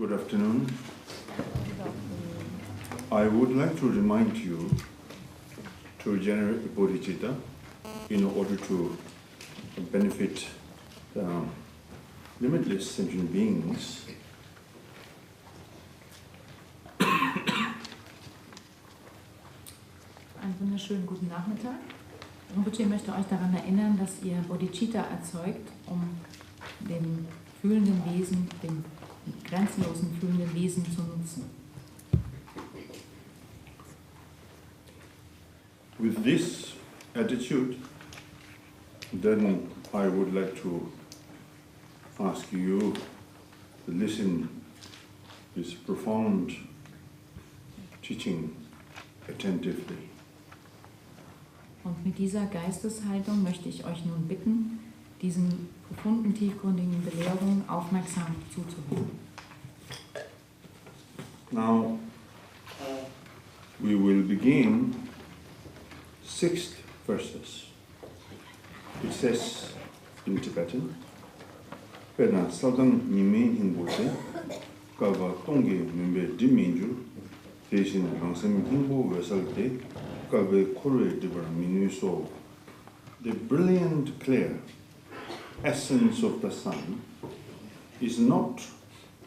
Good afternoon. I would like to remind you to generate Bodhicitta in order to benefit limitless sentient beings. Einen wunderschönen guten Nachmittag. Rinpoche möchte euch daran erinnern, dass ihr Bodhicitta erzeugt, um dem fühlenden Wesen, dem grenzenlosen fühlenden Wesen zu nutzen. With this attitude, then I would like to ask you to listen this profound teaching attentively. Und mit dieser Geisteshaltung möchte ich euch nun bitten, diesen profunden, tiefgründigen Belehrungen aufmerksam zuzuhören. Now, we will begin 6th verses. It says in Tibetan, Pena Saldan Nimen Hingbote, Kava Tonge Mimbe Diminju, Deshin Rangsam Hingbo Vesalte, Kave Kore Divar Minuso. The brilliant, clear essence of the sun is not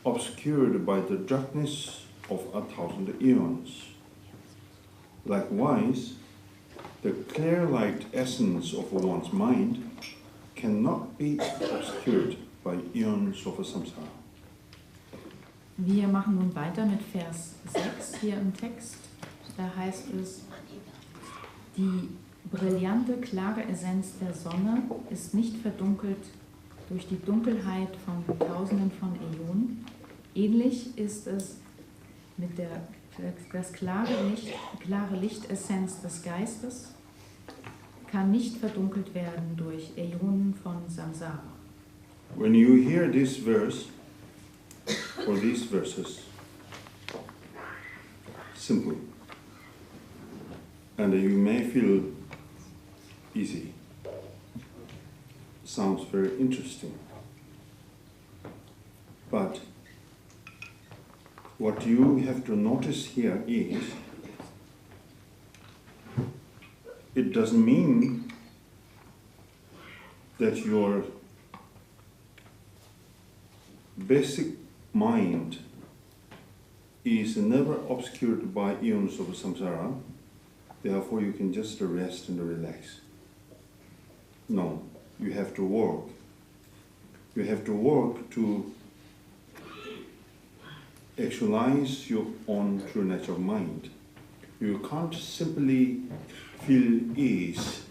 obscured by the darkness of 1,000 eons. Likewise, the clear light essence of one's mind cannot be obscured by eons of samsara. Wir machen nun weiter mit Vers 6 hier im Text. Da heißt es, die brillante, klare Essenz der Sonne ist nicht verdunkelt durch die Dunkelheit von Tausenden von Äonen. Ähnlich ist es mit das klare Lichtessenz des Geistes, kann nicht verdunkelt werden durch Äonen von Samsara. When you hear this verse, or these verses, simple, and you may feel easy, sounds very interesting, but what you have to notice here is, it doesn't mean that your basic mind is never obscured by eons of samsara, therefore you can just rest and relax. No, you have to work. You have to work to actualize your own true nature of mind. You can't simply feel ease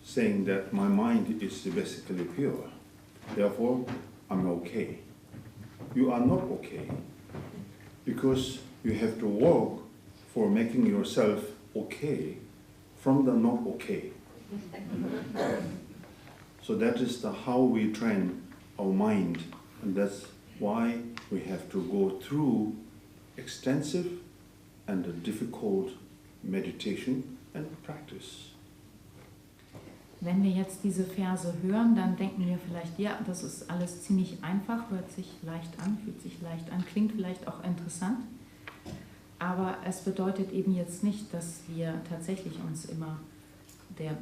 saying that my mind is basically pure, therefore I'm okay. You are not okay, because you have to work for making yourself okay from the not okay. So that is how we train our mind, and that's why we have to go through extensive and difficult meditation and practice. Wenn wir jetzt diese Verse hören, dann denken wir vielleicht, ja, das ist alles ziemlich einfach, hört sich leicht an, fühlt sich leicht an, klingt vielleicht auch interessant. Aber es bedeutet eben jetzt nicht, dass wir tatsächlich uns immer der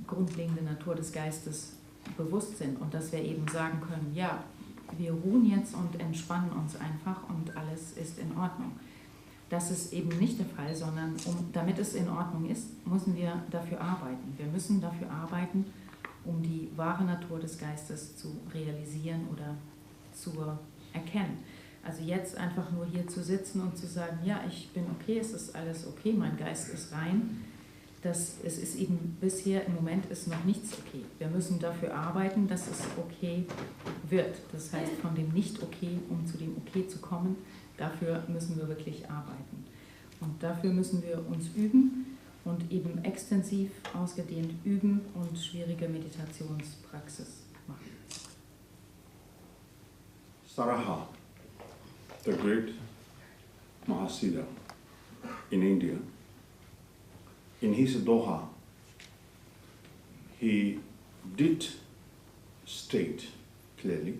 grundlegenden Natur des Geistes bewusst sind und dass wir eben sagen können, ja, wir ruhen jetzt und entspannen uns einfach und alles ist in Ordnung. Das ist eben nicht der Fall, sondern damit es in Ordnung ist, müssen wir dafür arbeiten. Wir müssen dafür arbeiten, um die wahre Natur des Geistes zu realisieren oder zu erkennen. Also jetzt einfach nur hier zu sitzen und zu sagen, ja, ich bin okay, es ist alles okay, mein Geist ist rein. Es ist eben bisher, im Moment ist noch nichts okay. Wir müssen dafür arbeiten, dass es okay wird. Das heißt, von dem Nicht-Okay, um zu dem Okay zu kommen, dafür müssen wir wirklich arbeiten. Und dafür müssen wir uns üben und eben extensiv ausgedehnt üben und schwierige Meditationspraxis machen. Saraha, the great Mahasiddha in India, in his Doha, he did state clearly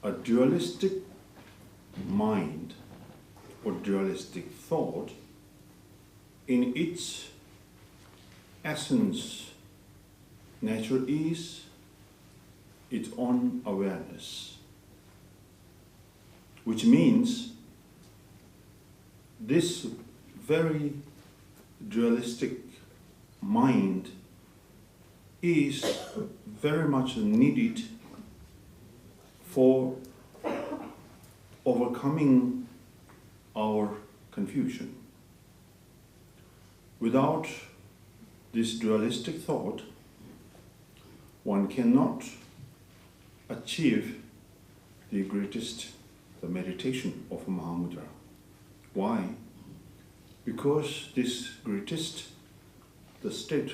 a dualistic mind or dualistic thought in its essence, nature is its own awareness, which means this very dualistic mind is very much needed for overcoming our confusion. Without this dualistic thought, one cannot achieve the meditation of Mahamudra. Why? Because this the state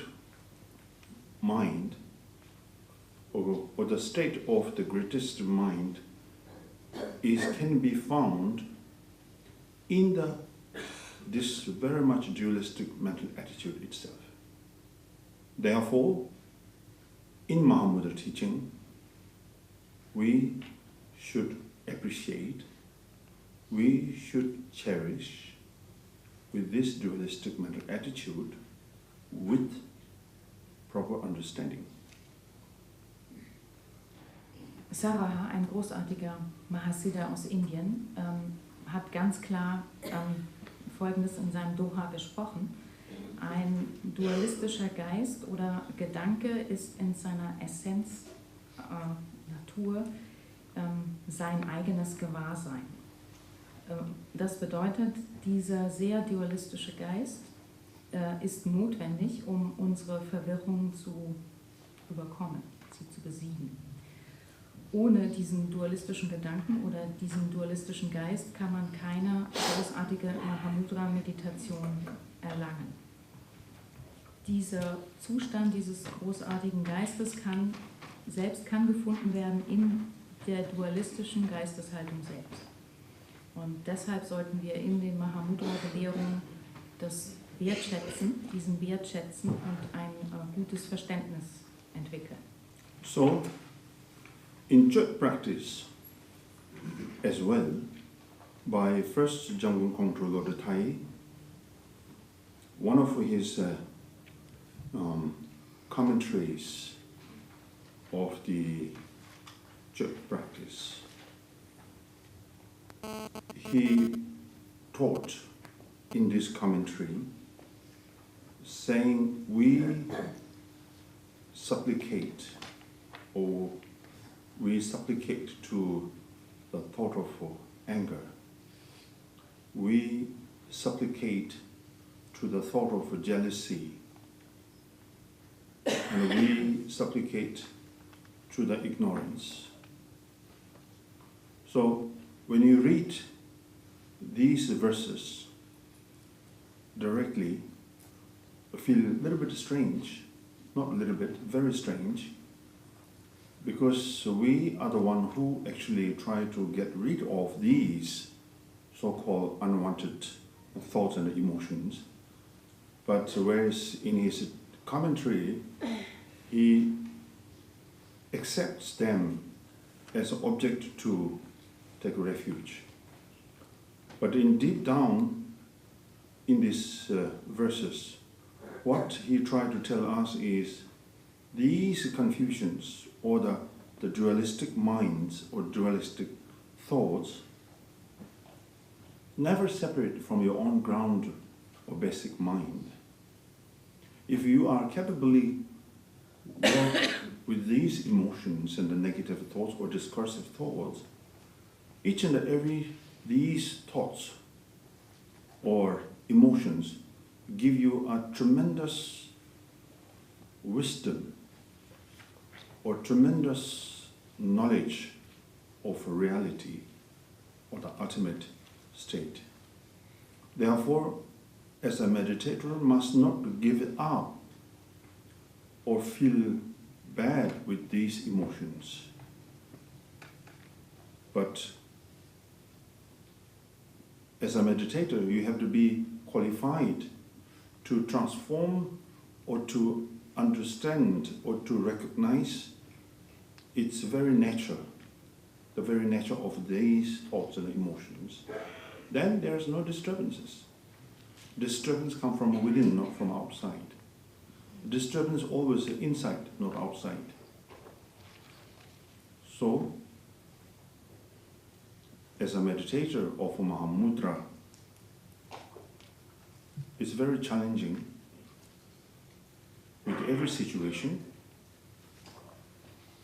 mind, or the state of the greatest mind can be found in this very much dualistic mental attitude itself. Therefore, in Mahamudra teaching, we should appreciate, we should cherish with this dualistic mental attitude with proper understanding. Saraha, ein großartiger Mahasiddha aus Indien, hat ganz klar Folgendes in seinem Doha gesprochen. Ein dualistischer Geist oder Gedanke ist in seiner Essenz, Natur, sein eigenes Gewahrsein. Das bedeutet, dieser sehr dualistische Geist ist notwendig, um unsere Verwirrung zu überkommen, sie zu besiegen. Ohne diesen dualistischen Gedanken oder diesen dualistischen Geist kann man keine großartige Mahamudra-Meditation erlangen. Dieser Zustand dieses großartigen Geistes kann gefunden werden in der dualistischen Geisteshaltung selbst. Und deshalb sollten wir in den Mahamudra-Belehrungen diesen Wert schätzen und ein gutes Verständnis entwickeln. So, in church practice as well, by first Jamgön Kongtrul of the Thai, one of his commentaries of the church practice, he taught in this commentary saying we supplicate to the thought of anger. We supplicate to the thought of jealousy. And we supplicate to the ignorance. So when you read these verses directly, you feel a little bit strange, not a little bit, very strange, because we are the one who actually try to get rid of these so-called unwanted thoughts and emotions. But whereas in his commentary, he accepts them as an object to take refuge. But in deep down, in these verses, what he tried to tell us is these confusions or the dualistic minds or dualistic thoughts never separate from your own ground or basic mind. If you are capably work with these emotions and the negative thoughts or discursive thoughts, each and every these thoughts or emotions give you a tremendous wisdom or tremendous knowledge of reality or the ultimate state. Therefore, as a meditator, must not give it up or feel bad with these emotions. But as a meditator, you have to be qualified to transform or to understand or to recognize its very nature, the very nature of these thoughts and emotions, then there's no disturbances. Disturbance comes from within, not from outside. Disturbance always inside, not outside. So, as a meditator of Mahamudra, it's very challenging with every situation,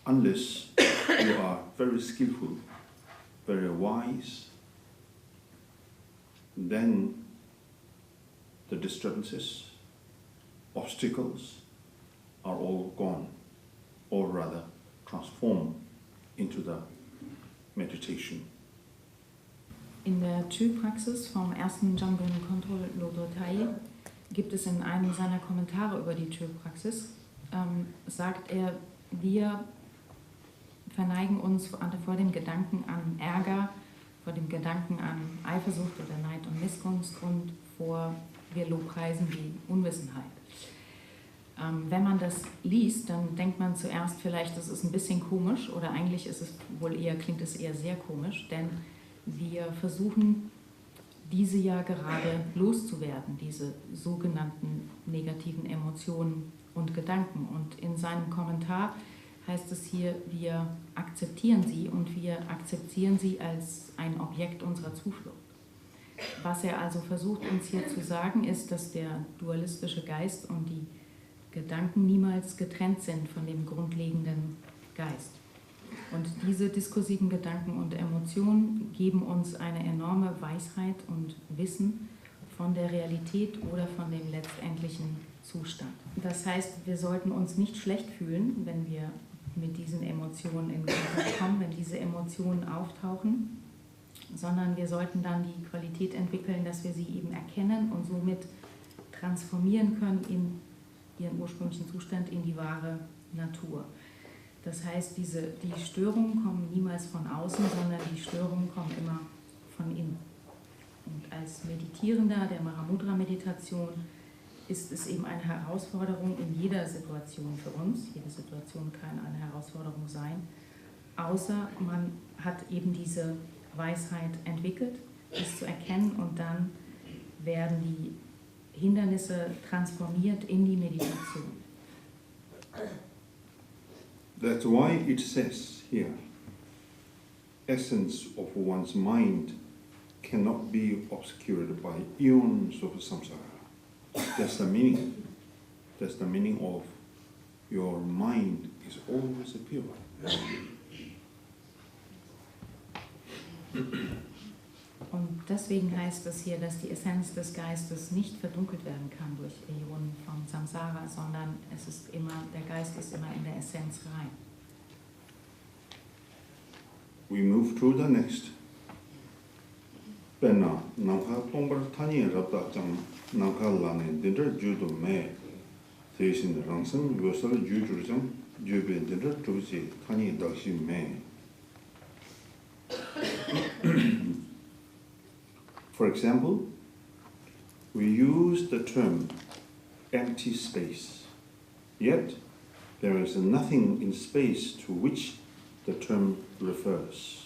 unless you are very skillful, very wise, then the disturbances, obstacles are all gone, or rather transformed into the meditation. In der Chö-Praxis vom ersten Jamgön Kongtrul Lodotei gibt es in einem seiner Kommentare über die Chö-Praxis, sagt er, wir verneigen uns vor dem Gedanken an Ärger, vor dem Gedanken an Eifersucht oder Neid und Missgunst und wir lobpreisen die Unwissenheit. Wenn man das liest, dann denkt man zuerst vielleicht, das ist ein bisschen komisch oder eigentlich ist es klingt es eher sehr komisch, denn wir versuchen, diese ja gerade loszuwerden, diese sogenannten negativen Emotionen und Gedanken. Und in seinem Kommentar heißt es hier, wir akzeptieren sie und wir akzeptieren sie als ein Objekt unserer Zuflucht. Was er also versucht uns hier zu sagen, ist, dass der dualistische Geist und die Gedanken niemals getrennt sind von dem grundlegenden Geist. Und diese diskursiven Gedanken und Emotionen geben uns eine enorme Weisheit und Wissen von der Realität oder von dem letztendlichen Zustand. Das heißt, wir sollten uns nicht schlecht fühlen, wenn wir mit diesen Emotionen in Kontakt kommen, wenn diese Emotionen auftauchen, sondern wir sollten dann die Qualität entwickeln, dass wir sie eben erkennen und somit transformieren können in ihren ursprünglichen Zustand, in die wahre Natur. Das heißt, die Störungen kommen niemals von außen, sondern die Störungen kommen immer von innen. Und als Meditierender der Mahamudra-Meditation ist es eben eine Herausforderung in jeder Situation für uns. Jede Situation kann eine Herausforderung sein, außer man hat eben diese Weisheit entwickelt, es zu erkennen und dann werden die Hindernisse transformiert in die Meditation. That's why it says here, essence of one's mind cannot be obscured by eons of samsara. That's the meaning. That's the meaning of your mind is always pure. Und deswegen heißt es hier, dass die Essenz des Geistes nicht verdunkelt werden kann durch Äonen von Samsara, sondern der Geist ist immer in der Essenz rein. We move to the next. Penna namkha tongbar thani rabda chang namkha lane dindra judo me seisin rangsang yosal jujur chang jube dindra tuji thani dakshi me. For example, we use the term empty space, yet there is nothing in space to which the term refers.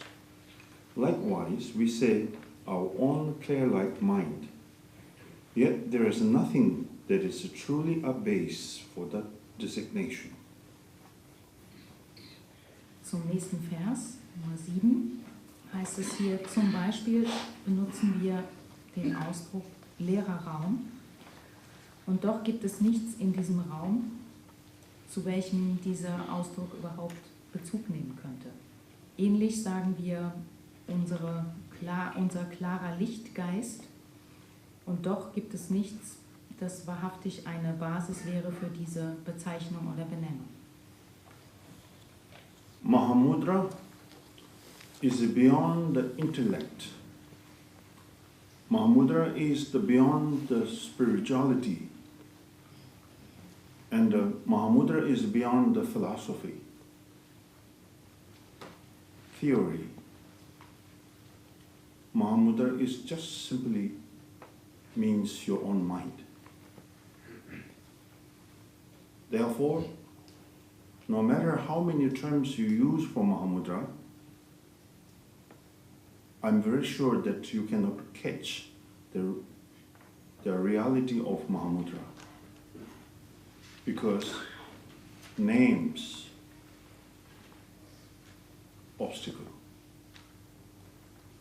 Likewise, we say our own clear-like mind, yet there is nothing that is truly a base for that designation. Zum nächsten Vers, Nummer 7. Heißt es hier, zum Beispiel benutzen wir den Ausdruck leerer Raum und doch gibt es nichts in diesem Raum, zu welchem dieser Ausdruck überhaupt Bezug nehmen könnte. Ähnlich sagen wir unser klarer Lichtgeist und doch gibt es nichts, das wahrhaftig eine Basis wäre für diese Bezeichnung oder Benennung. Mahamudra is beyond the intellect. Mahamudra is beyond the spirituality. And Mahamudra is beyond the philosophy, theory. Mahamudra is just simply means your own mind. Therefore, no matter how many terms you use for Mahamudra, I'm very sure that you cannot catch the reality of Mahamudra. Because names, obstacle.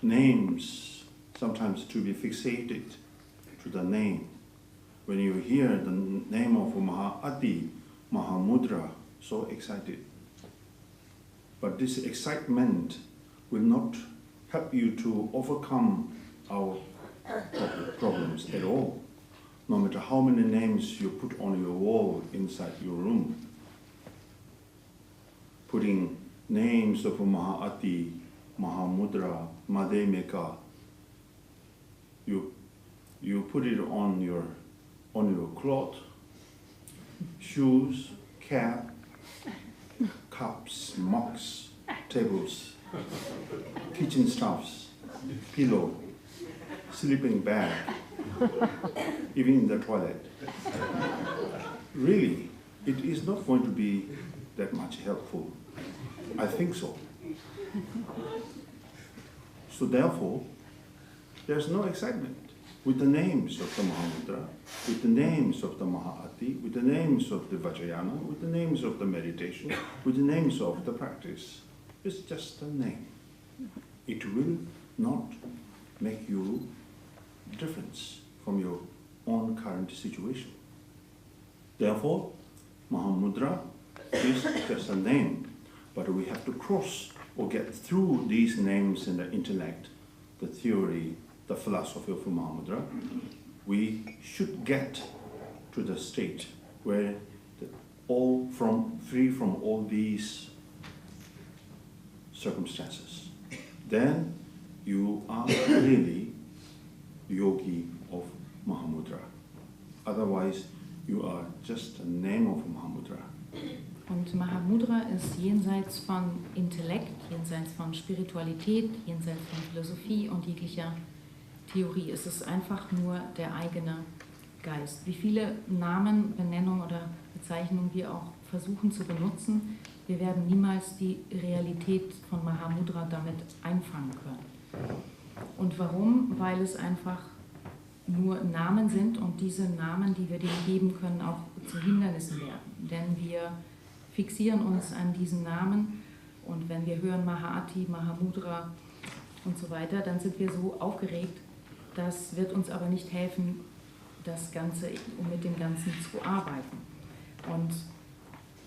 Names, sometimes to be fixated to the name. When you hear the name of Mahati, Mahamudra, so excited. But this excitement will not help you to overcome our problems at all. No matter how many names you put on your wall inside your room. Putting names of Mahati, Mahamudra, Madhemika, you put it on your cloth, shoes, cap, cups, mugs, tables, kitchen stuffs, pillow, sleeping bag, even in the toilet. Really, it is not going to be that much helpful. I think so. So therefore, there's no excitement with the names of the Mahamudra, with the names of the Mahati, with the names of the Vajrayana, with the names of the meditation, with the names of the practice. It's just a name. It will not make you difference from your own current situation. Therefore, Mahamudra is just a name, but we have to cross or get through these names in the intellect, the theory, the philosophy of Mahamudra. We should get to the state where free from all these circumstances. Then you are really yogi of Mahamudra. Otherwise, you are just a name of Mahamudra. Und Mahamudra ist jenseits von Intellekt, jenseits von Spiritualität, jenseits von Philosophie und jeglicher Theorie. Es ist einfach nur der eigene Geist. Wie viele Namen, Benennungen oder Bezeichnungen wir auch versuchen zu benutzen, wir werden niemals die Realität von Mahamudra damit einfangen können. Und warum? Weil es einfach nur Namen sind und diese Namen, die wir denen geben können, auch zu Hindernissen werden. Denn wir fixieren uns an diesen Namen und wenn wir hören Mahati, Mahamudra und so weiter, dann sind wir so aufgeregt, das wird uns aber nicht helfen, das Ganze, um mit dem Ganzen zu arbeiten. Und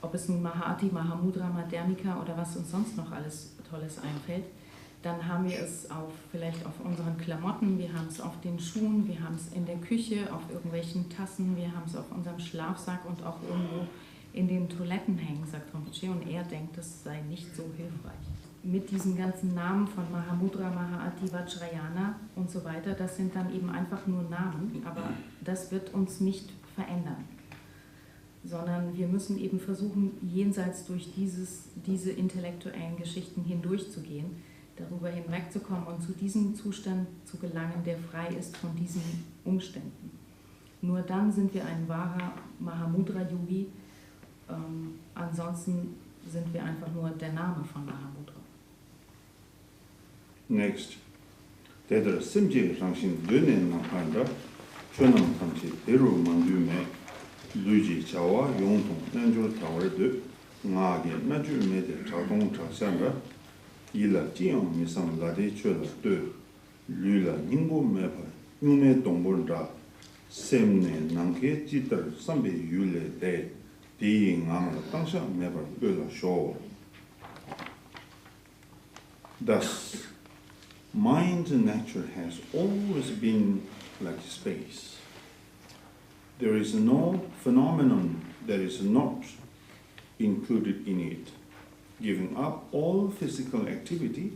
ob es nun Mahati, Mahamudra, Madhyamika oder was uns sonst noch alles Tolles einfällt, dann haben wir es vielleicht auf unseren Klamotten, wir haben es auf den Schuhen, wir haben es in der Küche, auf irgendwelchen Tassen, wir haben es auf unserem Schlafsack und auch irgendwo in den Toiletten hängen, sagt Rinpoche, und er denkt, das sei nicht so hilfreich. Mit diesen ganzen Namen von Mahamudra, Mahati, Vajrayana und so weiter, das sind dann eben einfach nur Namen, aber das wird uns nicht verändern. Sondern wir müssen eben versuchen, jenseits durch diese intellektuellen Geschichten hindurchzugehen, darüber hinwegzukommen und zu diesem Zustand zu gelangen, der frei ist von diesen Umständen. Nur dann sind wir ein wahrer Mahamudra-Yogi, ansonsten sind wir einfach nur der Name von Mahamudra. Next. Tedra simje rangshin dönen nakanda, chönam tamsi deru mandume, luji chawa yongtong nanjur tawardu, ngage nanjur mede chadong chasanga, ila jiyong misam lade chöla de, lula ningbo mepa, nyume dongbonda, semne nangke jitar sambe yule de, di ngangla tangsha mepa öla show. Thus, mind and nature has always been like space. There is no phenomenon that is not included in it. Giving up all physical activity,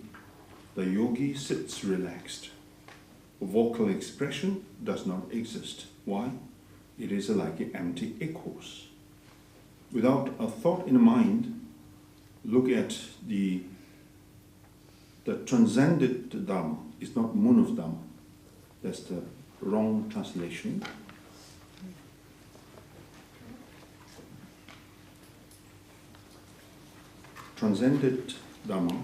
the yogi sits relaxed. Vocal expression does not exist. Why? It is like empty echoes. Without a thought in mind, look at the transcended Dhamma. It's not moon of Dhamma. That's the wrong translation. Transcended Dhamma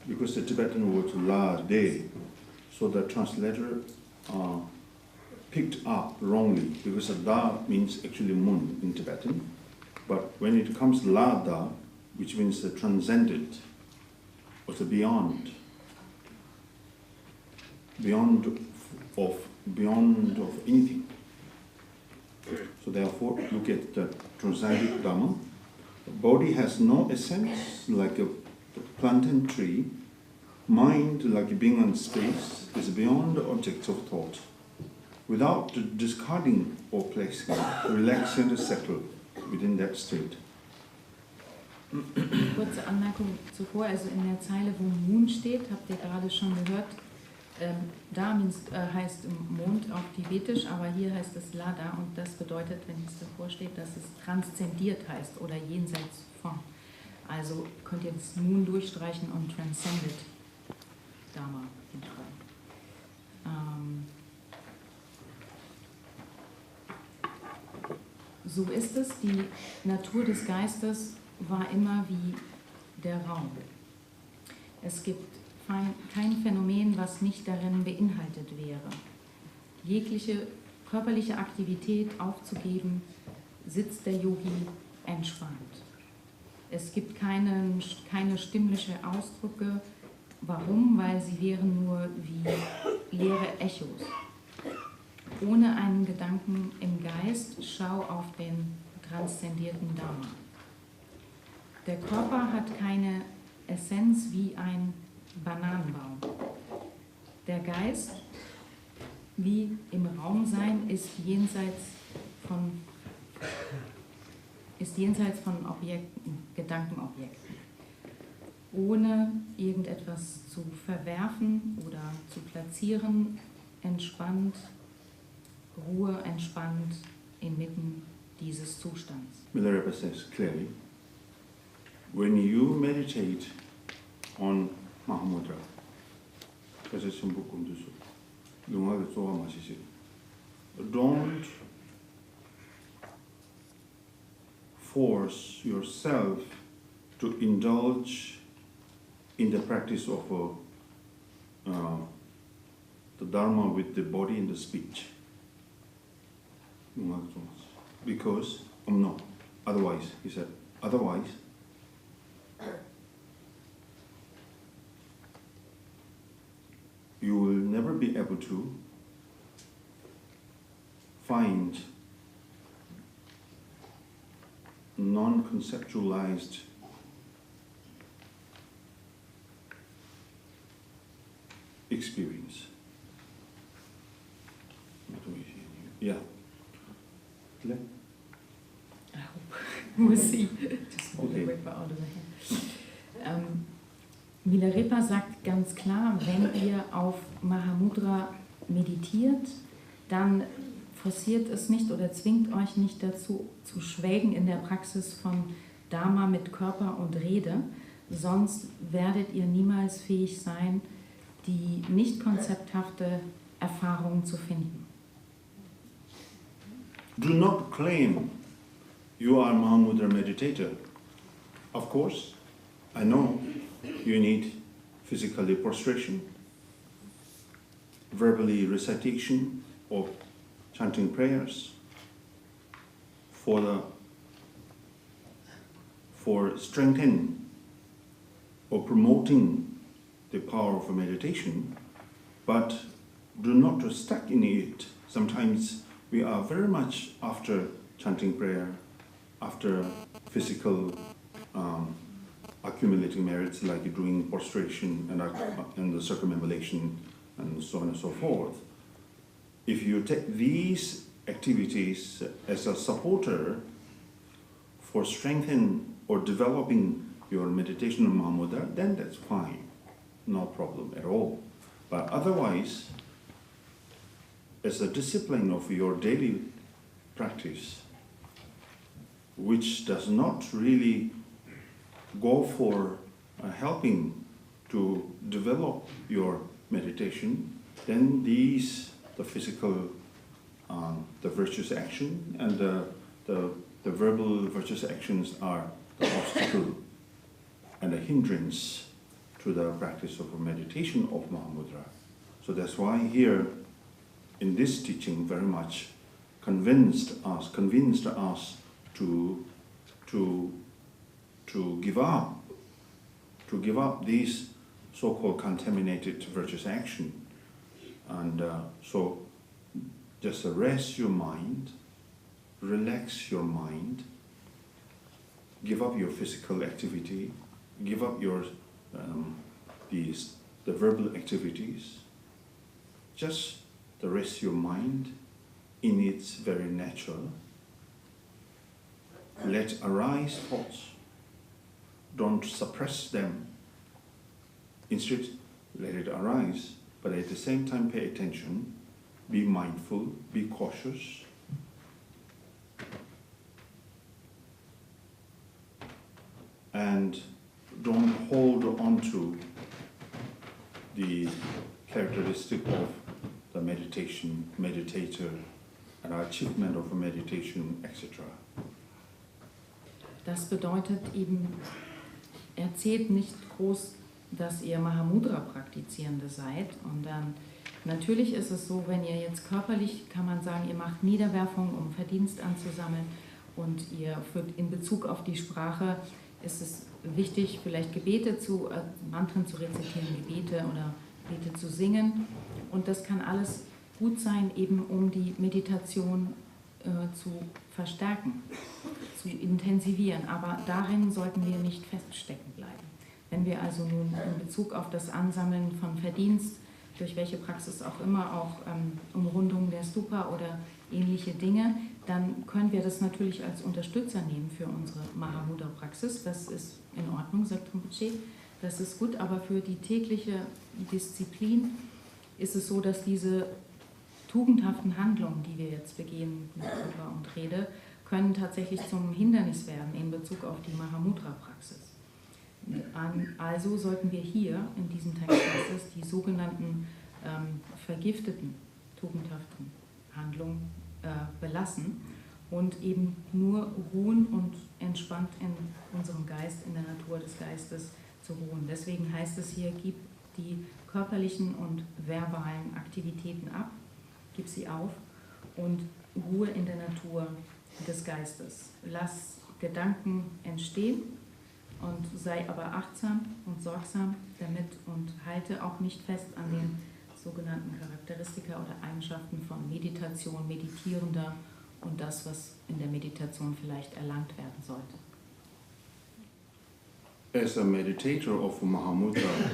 because the Tibetan word la de, so the translator picked up wrongly, because da means actually moon in Tibetan, but when it comes la da, which means the transcendent, or the beyond of anything. So therefore, look at the transcendent Dhamma. The body has no essence, like a plantain tree. Mind, like being in space, is beyond the objects of thought. Without discarding or placing, relax and settle within that state. Kurze Anmerkung zuvor, also in der Zeile, wo Moon steht, habt ihr gerade schon gehört, da heißt Mond auf Tibetisch, aber hier heißt es Lada und das bedeutet, wenn es davor steht, dass es transzendiert heißt oder jenseits von. Also könnt ihr das Moon durchstreichen und transcended Dharma hinschreiben. So ist es, die Natur des Geistes war immer wie der Raum. Es gibt kein Phänomen, was nicht darin beinhaltet wäre. Jegliche körperliche Aktivität aufzugeben, sitzt der Yogi entspannt. Es gibt keine stimmlichen Ausdrücke. Warum? Weil sie wären nur wie leere Echos. Ohne einen Gedanken im Geist, schau auf den transzendierten Dharma. Der Körper hat keine Essenz wie ein Bananenbaum. Der Geist, wie im Raum sein, ist jenseits von Objekten, Gedankenobjekten. Ohne irgendetwas zu verwerfen oder zu platzieren, entspannt, Ruhe entspannt inmitten dieses Zustands. Milarepa says clearly, when you meditate on Mahamudra, don't force yourself to indulge in the practice of the Dharma with the body and the speech. Because, no, otherwise, he said, otherwise, you will never be able to find non-conceptualized experience. Yeah. I hope. We'll see. Just hold the Ripper out of the hand. Milarepa sagt ganz klar, wenn ihr auf Mahamudra meditiert, dann forciert es nicht oder zwingt euch nicht dazu zu schwelgen in der Praxis von Dharma mit Körper und Rede, sonst werdet ihr niemals fähig sein, die nicht konzepthafte Erfahrung zu finden. Do not claim you are Mahamudra meditator. Of course, I know you need physically prostration, verbally recitation of chanting prayers for strengthening or promoting the power of meditation, but do not get stuck in it. Sometimes we are very much after chanting prayer, after physical accumulating merits like doing prostration and the circumambulation and so on and so forth. If you take these activities as a supporter for strengthening or developing your meditation on Mahamudra, then that's fine, no problem at all. But otherwise, as a discipline of your daily practice, which does not really go for helping to develop your meditation, then the physical, the virtuous action and the verbal virtuous actions are the obstacle and a hindrance through the practice of meditation of Mahamudra. So that's why here in this teaching very much convinced us to give up these so-called contaminated virtuous action, and so just rest your mind, relax your mind, give up your physical activity, give up your the verbal activities, just rest your mind in its very natural. Let arise thoughts. Don't suppress them. Instead, let it arise, but at the same time pay attention, be mindful, be cautious. And don't hold on to the characteristic of the meditator, and achievement of meditation, etc. Das bedeutet eben, erzählt nicht groß, dass ihr Mahamudra Praktizierende seid. Und natürlich ist es so, wenn ihr jetzt körperlich, kann man sagen, ihr macht Niederwerfung, um Verdienst anzusammeln, und ihr in Bezug auf die Sprache ist es wichtig, vielleicht Gebete Mantren zu rezitieren, Gebete oder Gebete zu singen. Und das kann alles gut sein, eben um die Meditation zu verstärken, zu intensivieren. Aber darin sollten wir nicht feststecken bleiben. Wenn wir also nun in Bezug auf das Ansammeln von Verdienst, durch welche Praxis auch immer, auch Umrundung der Stupa oder ähnliche Dinge, dann können wir das natürlich als Unterstützer nehmen für unsere Mahamudra-Praxis. Das ist in Ordnung, sagt Rinpoche. Das ist gut, aber für die tägliche Disziplin ist es so, dass diese tugendhaften Handlungen, die wir jetzt begehen mit Stupa und Rede, können tatsächlich zum Hindernis werden in Bezug auf die Mahamudra-Praxis. Also sollten wir hier in diesem Text die sogenannten vergifteten, tugendhaften Handlungen belassen und eben nur ruhen und entspannt in unserem Geist, in der Natur des Geistes zu ruhen. Deswegen heißt es hier, gib die körperlichen und verbalen Aktivitäten ab, gib sie auf und ruhe in der Natur des Geistes. Lass Gedanken entstehen und sei aber achtsam und sorgsam damit und halte auch nicht fest an den sogenannten Charakteristika oder Eigenschaften von Meditation, Meditierender und das, was in der Meditation vielleicht erlangt werden sollte. As a meditator of Mahamudra,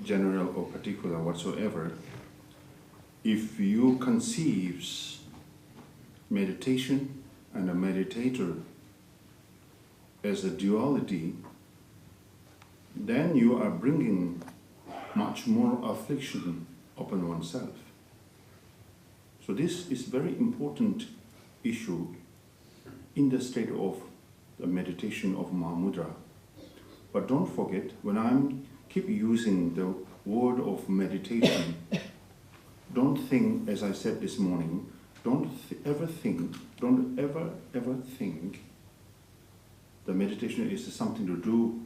general or particular whatsoever, if you conceive meditation and a meditator as a duality, then you are bringing much more affliction upon oneself. So this is very important issue in the state of the meditation of Mahamudra. But don't forget, when I keep using the word of meditation, don't think, as I said this morning, don't ever think the meditation is something to do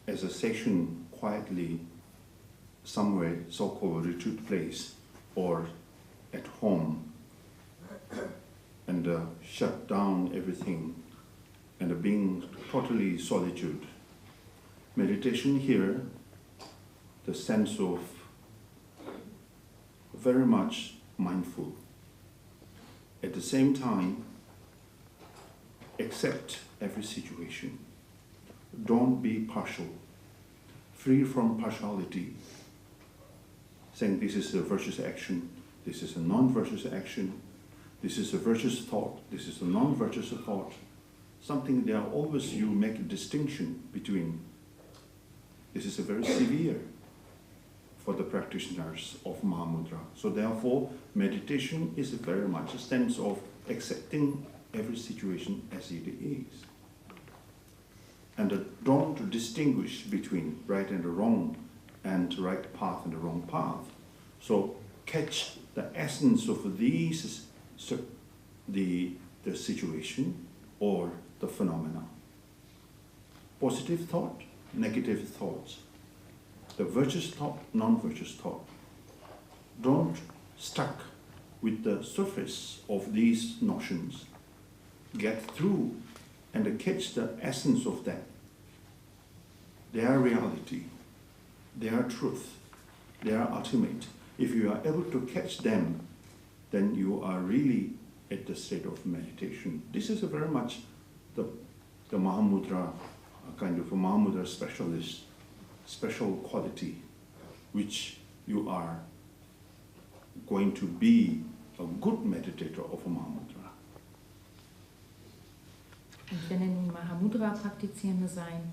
as a session quietly somewhere, so-called retreat place, or at home, and shut down everything, and being totally solitude. Meditation here, the sense of very much mindful. At the same time, accept every situation. Don't be partial. Free from partiality. Saying this is a virtuous action, this is a non-virtuous action, this is a virtuous thought, this is a non-virtuous thought. Something there always you make a distinction between. This is a very severe for the practitioners of Mahamudra. So therefore, meditation is very much a sense of accepting every situation as it is. And don't distinguish between right and wrong, and right path and the wrong path. So catch the essence of these, the situation or the phenomena. Positive thought, negative thoughts, the virtuous thought, non-virtuous thought. Don't stuck with the surface of these notions. Get through and catch the essence of them. They are reality, they are truth, they are ultimate. If you are able to catch them, then you are really at the state of meditation. This is a very much the Mahamudra, kind of a Mahamudra specialist, special quality, which you are going to be a good meditator of a Mahamudra. Und wenn ihr nun Mahamudra-Praktizierende seid,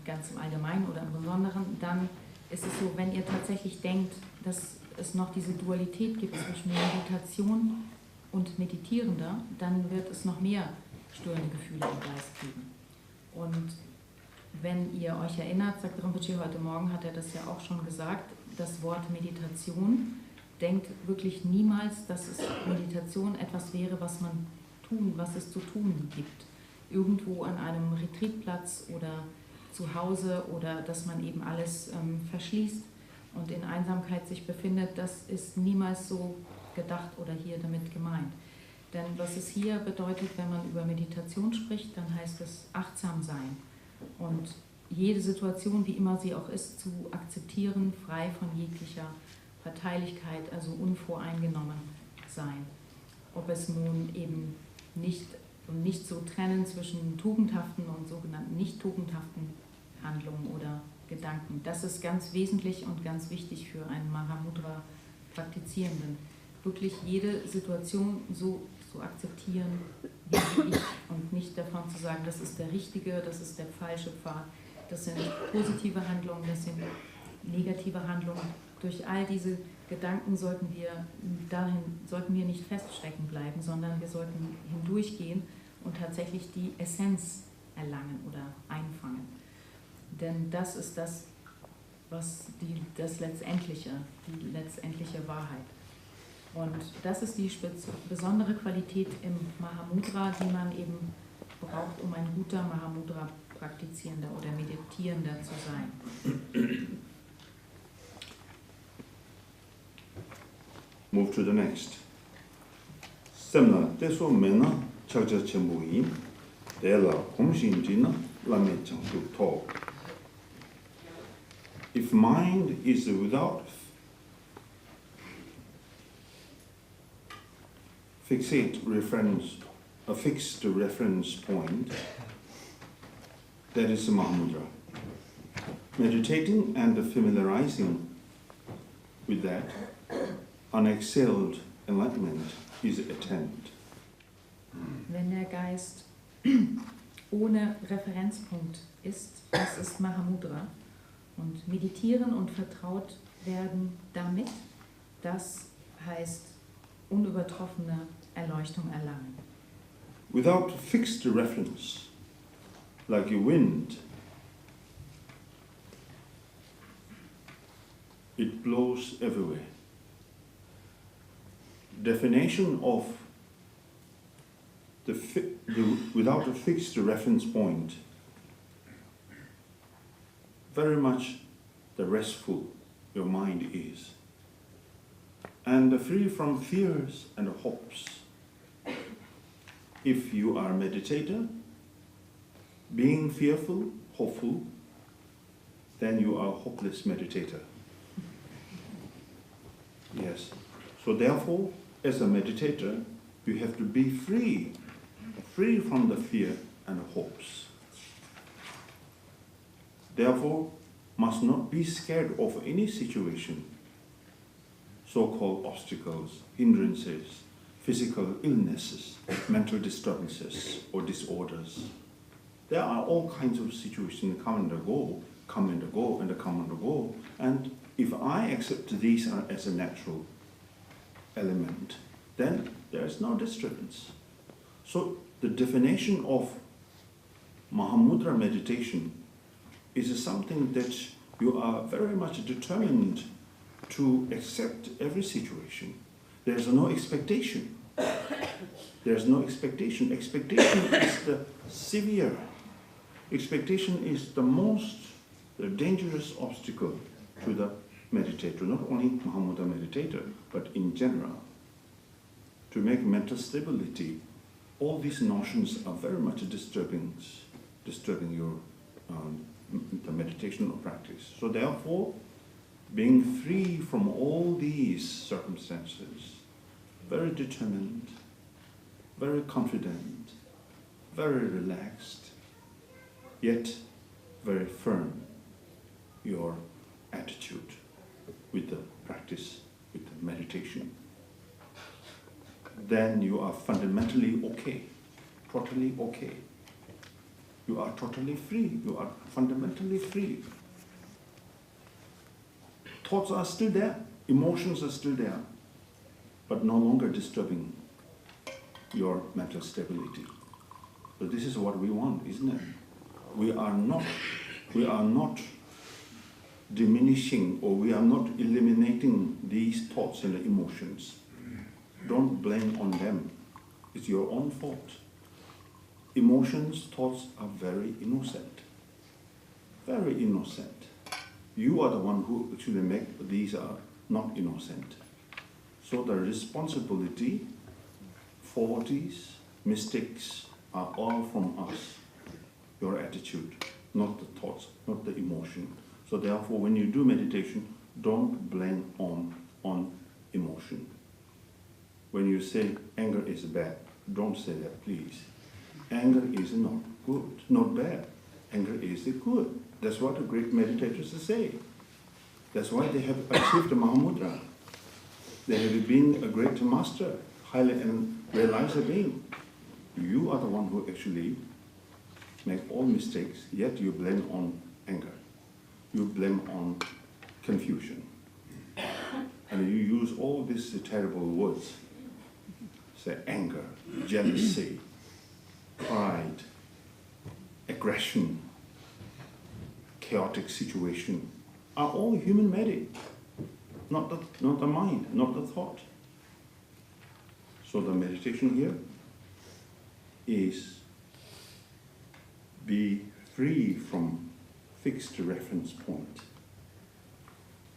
ganz im Allgemeinen oder im Besonderen, dann ist es so, wenn ihr tatsächlich denkt, dass es noch diese Dualität gibt zwischen Meditation und Meditierender, dann wird es noch mehr störende Gefühle im Geist geben. Und wenn ihr euch erinnert, sagt Rinpoche heute Morgen, hat er das ja auch schon gesagt, das Wort Meditation, denkt wirklich niemals, dass es Meditation etwas wäre, was es zu tun gibt. Irgendwo an einem Retreatplatz oder zu Hause oder dass man eben alles verschließt und in Einsamkeit sich befindet, das ist niemals so gedacht oder hier damit gemeint. Denn was es hier bedeutet, wenn man über Meditation spricht, dann heißt es achtsam sein und jede Situation, wie immer sie auch ist, zu akzeptieren, frei von jeglicher Parteilichkeit, also unvoreingenommen sein. Ob es nun eben nicht so trennen zwischen tugendhaften und sogenannten nicht tugendhaften Handlungen oder Gedanken. Das ist ganz wesentlich und ganz wichtig für einen Mahamudra-Praktizierenden. Wirklich jede Situation so zu akzeptieren, wie sie ist und nicht davon zu sagen, das ist der richtige, das ist der falsche Pfad, das sind positive Handlungen, das sind negative Handlungen. Durch all diese Gedanken sollten wir nicht feststecken bleiben, sondern wir sollten hindurchgehen und tatsächlich die Essenz erlangen oder einfangen. Denn das ist das, was die letztendliche Wahrheit. Und das ist die besondere Qualität im Mahamudra, die man eben braucht, um ein guter Mahamudra-Praktizierender oder Meditierender zu sein. Move to the next. Semna, teso mena, chakja chembuin, dela kumshinjina, lame changdu to. If mind is without a fixed reference point, that is a Mahamudra. Meditating and familiarizing with that unexcelled enlightenment is attained. Wenn der Geist ohne Referenzpunkt ist, das ist Mahamudra. Und meditieren und vertraut werden damit, das heißt unübertroffene Erleuchtung erlangen. Without fixed reference, like a wind, it blows everywhere. Definition of without a fixed reference point, very much the restful your mind is, and free from fears and hopes. If you are a meditator, being fearful, hopeful, then you are a hopeless meditator. Yes. So therefore, as a meditator, you have to be free from the fear and hopes. Therefore, must not be scared of any situation, so-called obstacles, hindrances, physical illnesses, mental disturbances or disorders. There are all kinds of situations come and go, and if I accept these as a natural element, then there is no disturbance. So the definition of Mahamudra meditation is something that you are very much determined to accept every situation. There's no expectation. There's no expectation. Expectation is the severe Expectation is the most dangerous obstacle to the meditator, not only Mahamudra meditator, but in general. To make mental stability, all these notions are very much disturbing your the meditation or practice. So therefore, being free from all these circumstances, very determined, very confident, very relaxed, yet very firm, your attitude with the practice, with the meditation, then you are fundamentally okay, totally okay. You are totally free, you are fundamentally free. Thoughts are still there, emotions are still there, but no longer disturbing your mental stability. So this is what we want, isn't it? We are not diminishing, or we are not eliminating these thoughts and emotions. Don't blame on them. It's your own fault. Emotions, thoughts are very innocent. Very innocent. You are the one who actually make these are not innocent. So the responsibility, faulties, mistakes are all from us. Your attitude, not the thoughts, not the emotion. So therefore, when you do meditation, don't blame on emotion. When you say anger is bad, don't say that, please. Anger is not good, not bad. Anger is good. That's what the great meditators say. That's why they have achieved the Mahamudra. They have been a great master, highly and realized being. You are the one who actually make all mistakes, yet you blame on anger. You blame on confusion. And you use all these terrible words. Say anger, jealousy, pride, aggression, chaotic situation are all human-made, not the mind, not the thought. So the meditation here is be free from fixed reference point.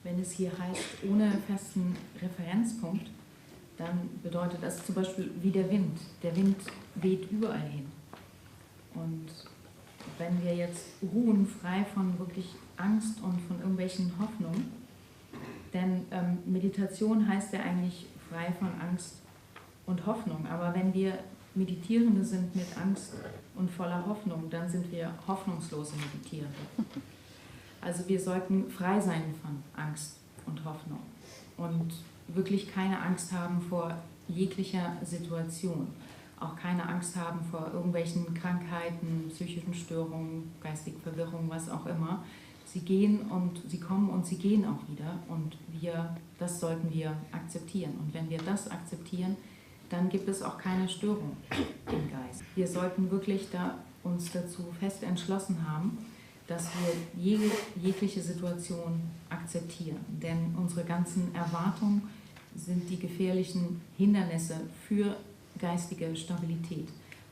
Wenn es hier heißt, ohne festen Referenzpunkt, dann bedeutet das zum Beispiel wie der Wind. Der Wind weht überall hin. Und wenn wir jetzt ruhen, frei von wirklich Angst und von irgendwelchen Hoffnungen, denn Meditation heißt ja eigentlich frei von Angst und Hoffnung. Aber wenn wir Meditierende sind mit Angst und voller Hoffnung, dann sind wir hoffnungslose Meditierende. Also wir sollten frei sein von Angst und Hoffnung und wirklich keine Angst haben vor jeglicher Situation. Auch keine Angst haben vor irgendwelchen Krankheiten, psychischen Störungen, geistigen Verwirrungen, was auch immer. Sie gehen und sie kommen und sie gehen auch wieder und das sollten wir akzeptieren. Und wenn wir das akzeptieren, dann gibt es auch keine Störung im Geist. Wir sollten wirklich uns dazu fest entschlossen haben, dass wir jegliche Situation akzeptieren. Denn unsere ganzen Erwartungen sind die gefährlichen Hindernisse für geistige Stabilität.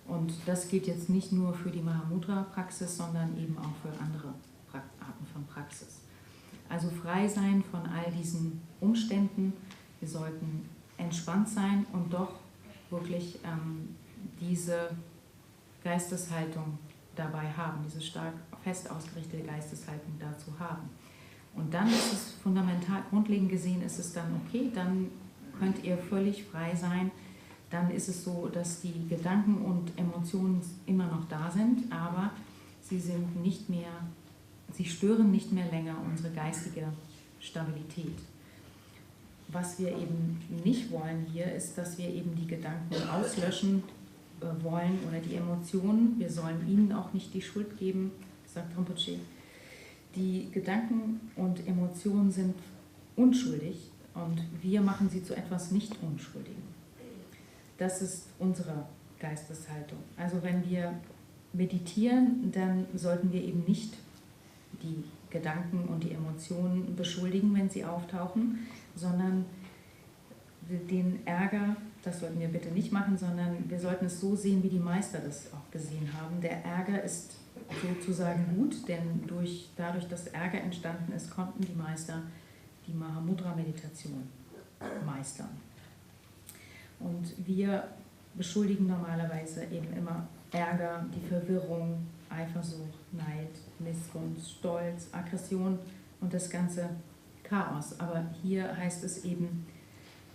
Und das gilt jetzt nicht nur für die Mahamudra-Praxis, sondern eben auch für andere Arten von Praxis. Also frei sein von all diesen Umständen. Wir sollten entspannt sein und doch wirklich diese Geisteshaltung dabei haben, diese stark fest ausgerichtete Geisteshaltung dazu haben. Und dann ist es fundamental, grundlegend gesehen ist es dann okay, dann könnt ihr völlig frei sein. Dann ist es so, dass die Gedanken und Emotionen immer noch da sind, aber sie stören nicht mehr länger unsere geistige Stabilität. Was wir eben nicht wollen hier, ist, dass wir eben die Gedanken auslöschen wollen oder die Emotionen. Wir sollen ihnen auch nicht die Schuld geben, sagt Rinpoche. Die Gedanken und Emotionen sind unschuldig und wir machen sie zu etwas nicht Unschuldigem. Das ist unsere Geisteshaltung. Also wenn wir meditieren, dann sollten wir eben nicht die Gedanken und die Emotionen beschuldigen, wenn sie auftauchen, sondern den Ärger, das sollten wir bitte nicht machen, sondern wir sollten es so sehen, wie die Meister das auch gesehen haben. Der Ärger ist sozusagen gut, denn dadurch, dass Ärger entstanden ist, konnten die Meister die Mahamudra-Meditation meistern. Und wir beschuldigen normalerweise eben immer Ärger, die Verwirrung, Eifersucht, Neid, Missgunst, Stolz, Aggression und das ganze Chaos. Aber hier heißt es eben,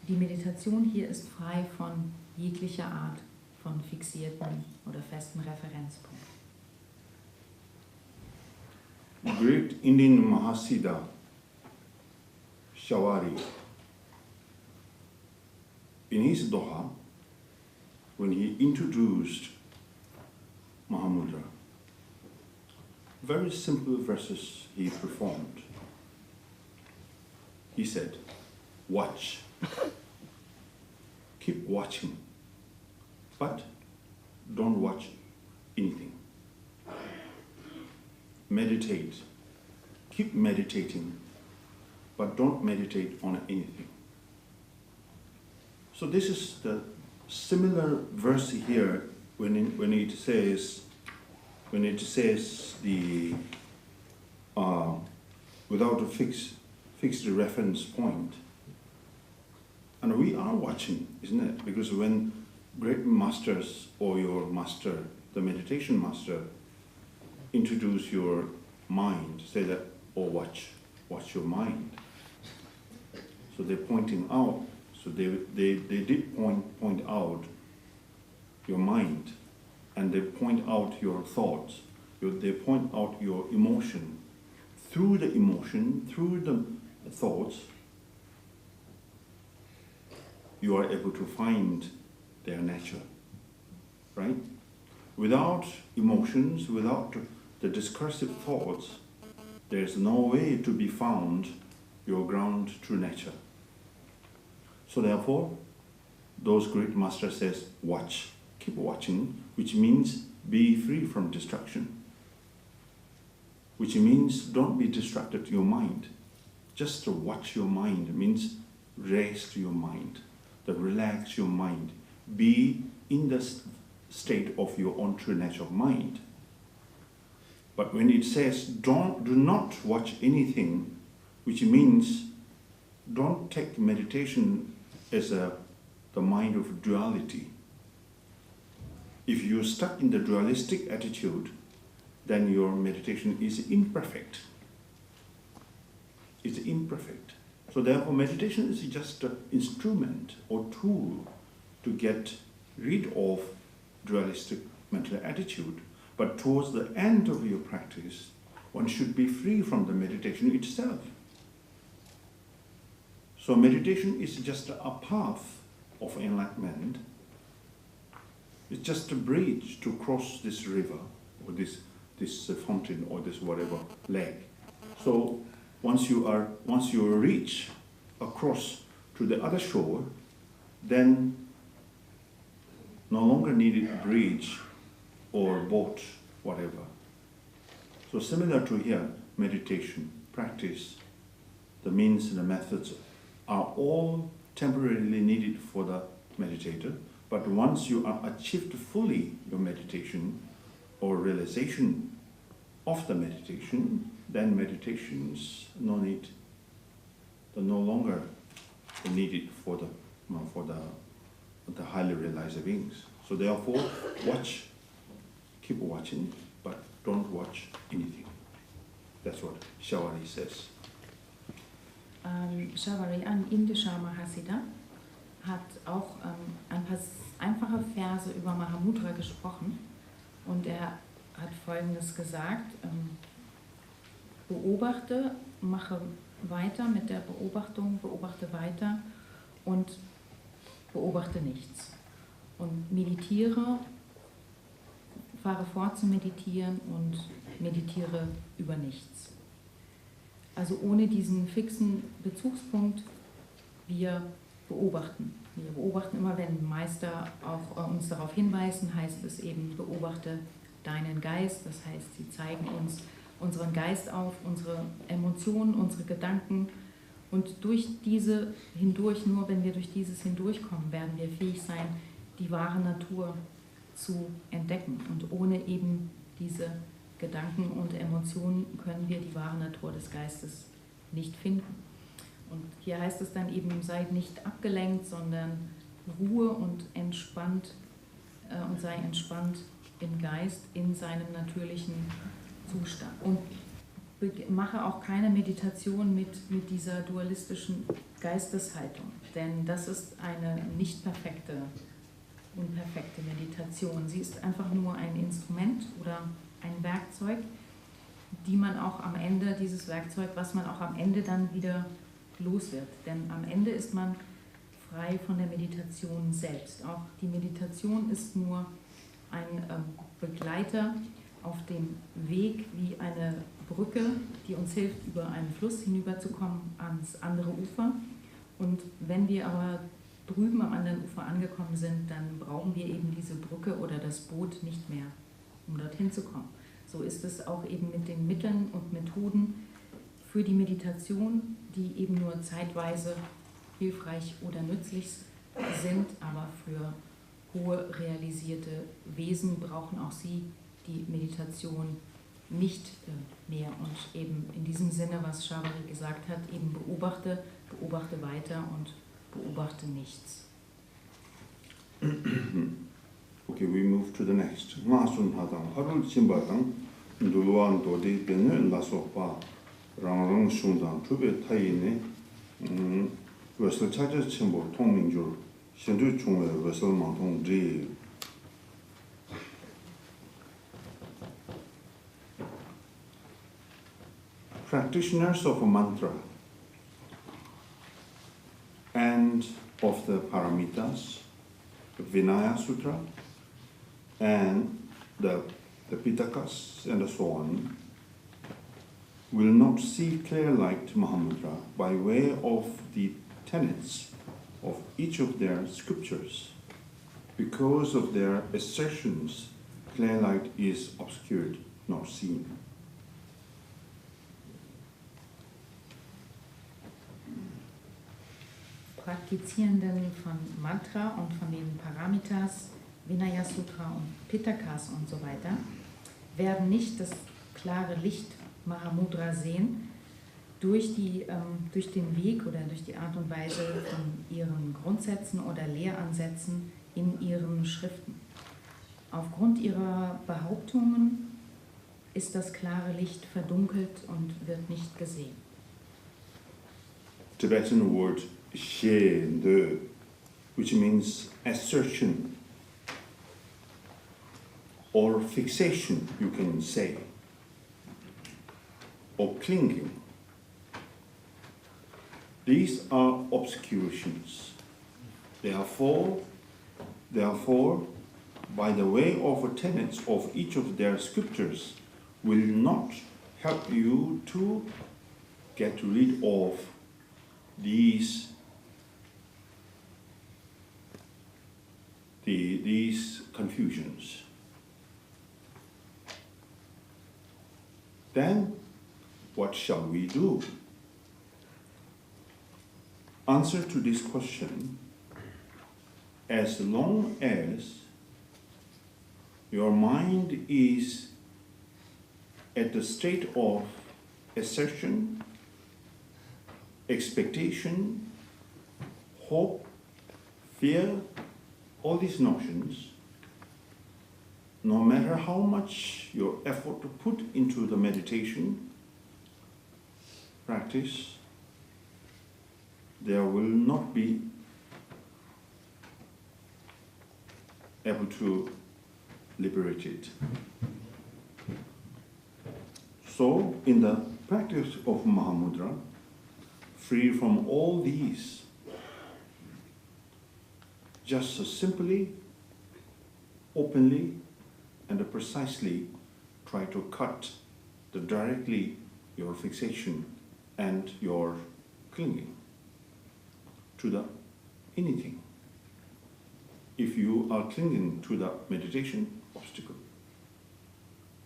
die Meditation hier ist frei von jeglicher Art von fixierten oder festen Referenzpunkten. Great Indian Mahasiddha Shavaripa, in his Doha, when he introduced Mahamudra, very simple verses he performed. He said, watch, keep watching, but don't watch anything. Meditate, keep meditating, but don't meditate on anything. So this is the similar verse here when it says the without a fixed reference point. And we are watching, isn't it? Because when great masters or your master, the meditation master, introduce your mind, say that, oh, watch your mind. So they're pointing out, so they did point out your mind, and they point out your thoughts, they point out your emotion. Through the emotion, through the thoughts, you are able to find their nature, right? Without emotions, without the discursive thoughts, there is no way to be found your ground true nature. So therefore, those great masters says, watch, keep watching, which means be free from distraction. Which means don't be distracted your mind. Just to watch your mind means rest your mind, to relax your mind. Be in the state of your own true nature of mind. But when it says do not watch anything, which means don't take meditation as the mind of duality. If you're stuck in the dualistic attitude, then your meditation is imperfect. It's imperfect. So therefore meditation is just an instrument or tool to get rid of dualistic mental attitude. But towards the end of your practice, one should be free from the meditation itself. So meditation is just a path of enlightenment. It's just a bridge to cross this river or this fountain or this whatever lake. So once you reach across to the other shore, then no longer needed a bridge or boat, whatever. So similar to here, meditation, practice, the means and the methods are all temporarily needed for the meditator, but once you are achieved fully your meditation or realization of the meditation, then meditations no longer needed for the highly realized beings. So therefore, keep watching, but don't watch anything. That's what Shavaripa says. Shavaripa, ein indischer Mahasiddha, hat auch ein paar einfache Verse über Mahamudra gesprochen und er hat Folgendes gesagt: Beobachte, mache weiter mit der Beobachtung, beobachte weiter und beobachte nichts. Und meditiere, fahre fort zu meditieren und meditiere über nichts. Also ohne diesen fixen Bezugspunkt, wir beobachten. Wir beobachten immer, wenn Meister auch uns darauf hinweisen, heißt es eben, beobachte deinen Geist. Das heißt, sie zeigen uns unseren Geist auf, unsere Emotionen, unsere Gedanken. Und durch diese hindurch, nur wenn wir durch dieses hindurchkommen, werden wir fähig sein, die wahre Natur zu entdecken. Und ohne eben diese Gedanken und Emotionen können wir die wahre Natur des Geistes nicht finden. Und hier heißt es dann eben, seid nicht abgelenkt, sondern Ruhe und entspannt und sei entspannt im Geist, in seinem natürlichen Zustand. Und mache auch keine Meditation mit dieser dualistischen Geisteshaltung, denn das ist eine nicht perfekte, unperfekte Meditation. Sie ist einfach nur ein Instrument oder ein Werkzeug, die man auch am Ende, dieses Werkzeug, was man auch am Ende dann wieder los wird. Denn am Ende ist man frei von der Meditation selbst. Auch die Meditation ist nur ein Begleiter auf dem Weg wie eine Brücke, die uns hilft, über einen Fluss hinüberzukommen ans andere Ufer. Und wenn wir aber drüben am anderen Ufer angekommen sind, dann brauchen wir eben diese Brücke oder das Boot nicht mehr, um dorthin zu kommen. So ist es auch eben mit den Mitteln und Methoden für die Meditation, die eben nur zeitweise hilfreich oder nützlich sind, aber für hohe realisierte Wesen brauchen auch sie die Meditation nicht mehr. Und eben in diesem Sinne, was Shavari gesagt hat, eben beobachte weiter und beobachte nichts. Okay, we move to the next. Ngasun hadang harul chimbadang dulwan dodi benu lasopa rangrang shundang tube tayine wesel chaja chimbo tongmingjur shendu chungwe wesel mangtong ri. Practitioners of a mantra and of the paramitas, the Vinaya Sutra, and the Pitakas and so on, will not see clear light Mahamudra by way of the tenets of each of their scriptures. Because of their assertions, clear light is obscured, not seen. Praktizierenden von Mantra und von den Paramitas, Vinaya Sutra und Pitakas und so weiter, werden nicht das klare Licht Mahamudra sehen durch den Weg oder durch die Art und Weise von ihren Grundsätzen oder Lehransätzen in ihren Schriften. Aufgrund ihrer Behauptungen ist das klare Licht verdunkelt und wird nicht gesehen. Tibetan word jede, which means assertion or fixation, you can say, or clinging. These are obscurations. Therefore, by the way of tenets of each of their scriptures, will not help you to get rid of these confusions. Then, what shall we do? Answer to this question: as long as your mind is at the state of assertion, expectation, hope, fear, all these notions, no matter how much your effort to put into the meditation practice, there will not be able to liberate it. So, in the practice of Mahamudra, free from all these, just simply, openly, and precisely try to cut directly your fixation and your clinging to the anything. If you are clinging to the meditation, obstacle.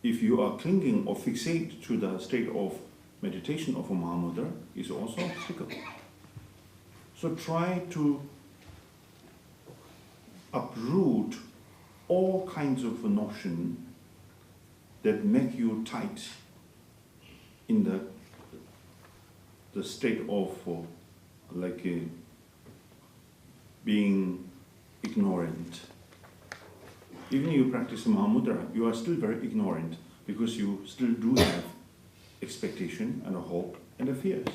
If you are clinging or fixate to the state of meditation of a Mahamudra, is also obstacle. So try to uproot all kinds of notion that make you tight in the state of being ignorant. Even you practice Mahamudra, you are still very ignorant because you still do have expectation and a hope and a fears.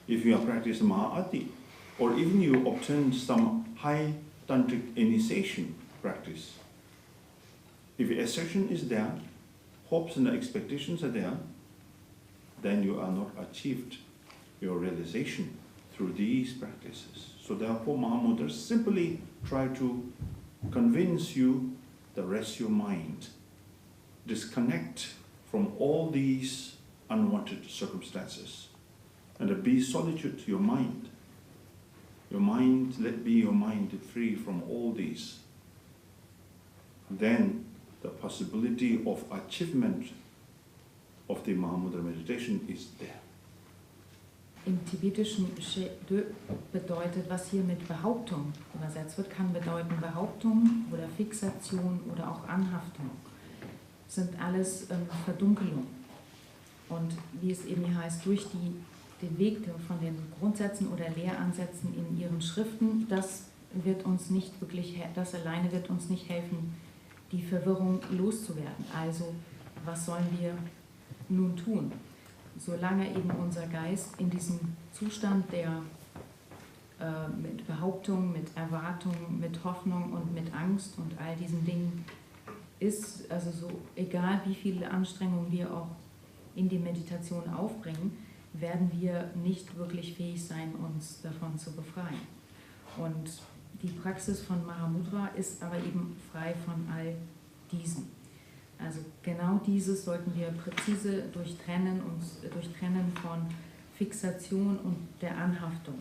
If you are practicing Mahāti, or even you obtain some high tantric initiation practice, if assertion is there, hopes and expectations are there, then you are not achieved your realization through these practices. So therefore Mahamudra simply try to convince you to rest your mind, disconnect from all these unwanted circumstances, and be solitude to your mind. Your mind, let be your mind free from all these. Then the possibility of achievement of the Mahamudra meditation is there. Im Tibetischen Jede bedeutet, was hier mit Behauptung übersetzt wird, kann bedeuten Behauptung oder Fixation oder auch Anhaftung. Sind alles Verdunkelung. Und wie es eben hier heißt, durch den Weg von den Grundsätzen oder Lehransätzen in ihren Schriften, das alleine wird uns nicht helfen, die Verwirrung loszuwerden. Also, was sollen wir nun tun? Solange eben unser Geist in diesem Zustand der mit Behauptung, mit Erwartung, mit Hoffnung und mit Angst und all diesen Dingen ist, also so egal wie viele Anstrengungen wir auch in die Meditation aufbringen, werden wir nicht wirklich fähig sein, uns davon zu befreien. Und die Praxis von Mahamudra ist aber eben frei von all diesen. Also genau dieses sollten wir präzise durchtrennen von Fixation und der Anhaftung.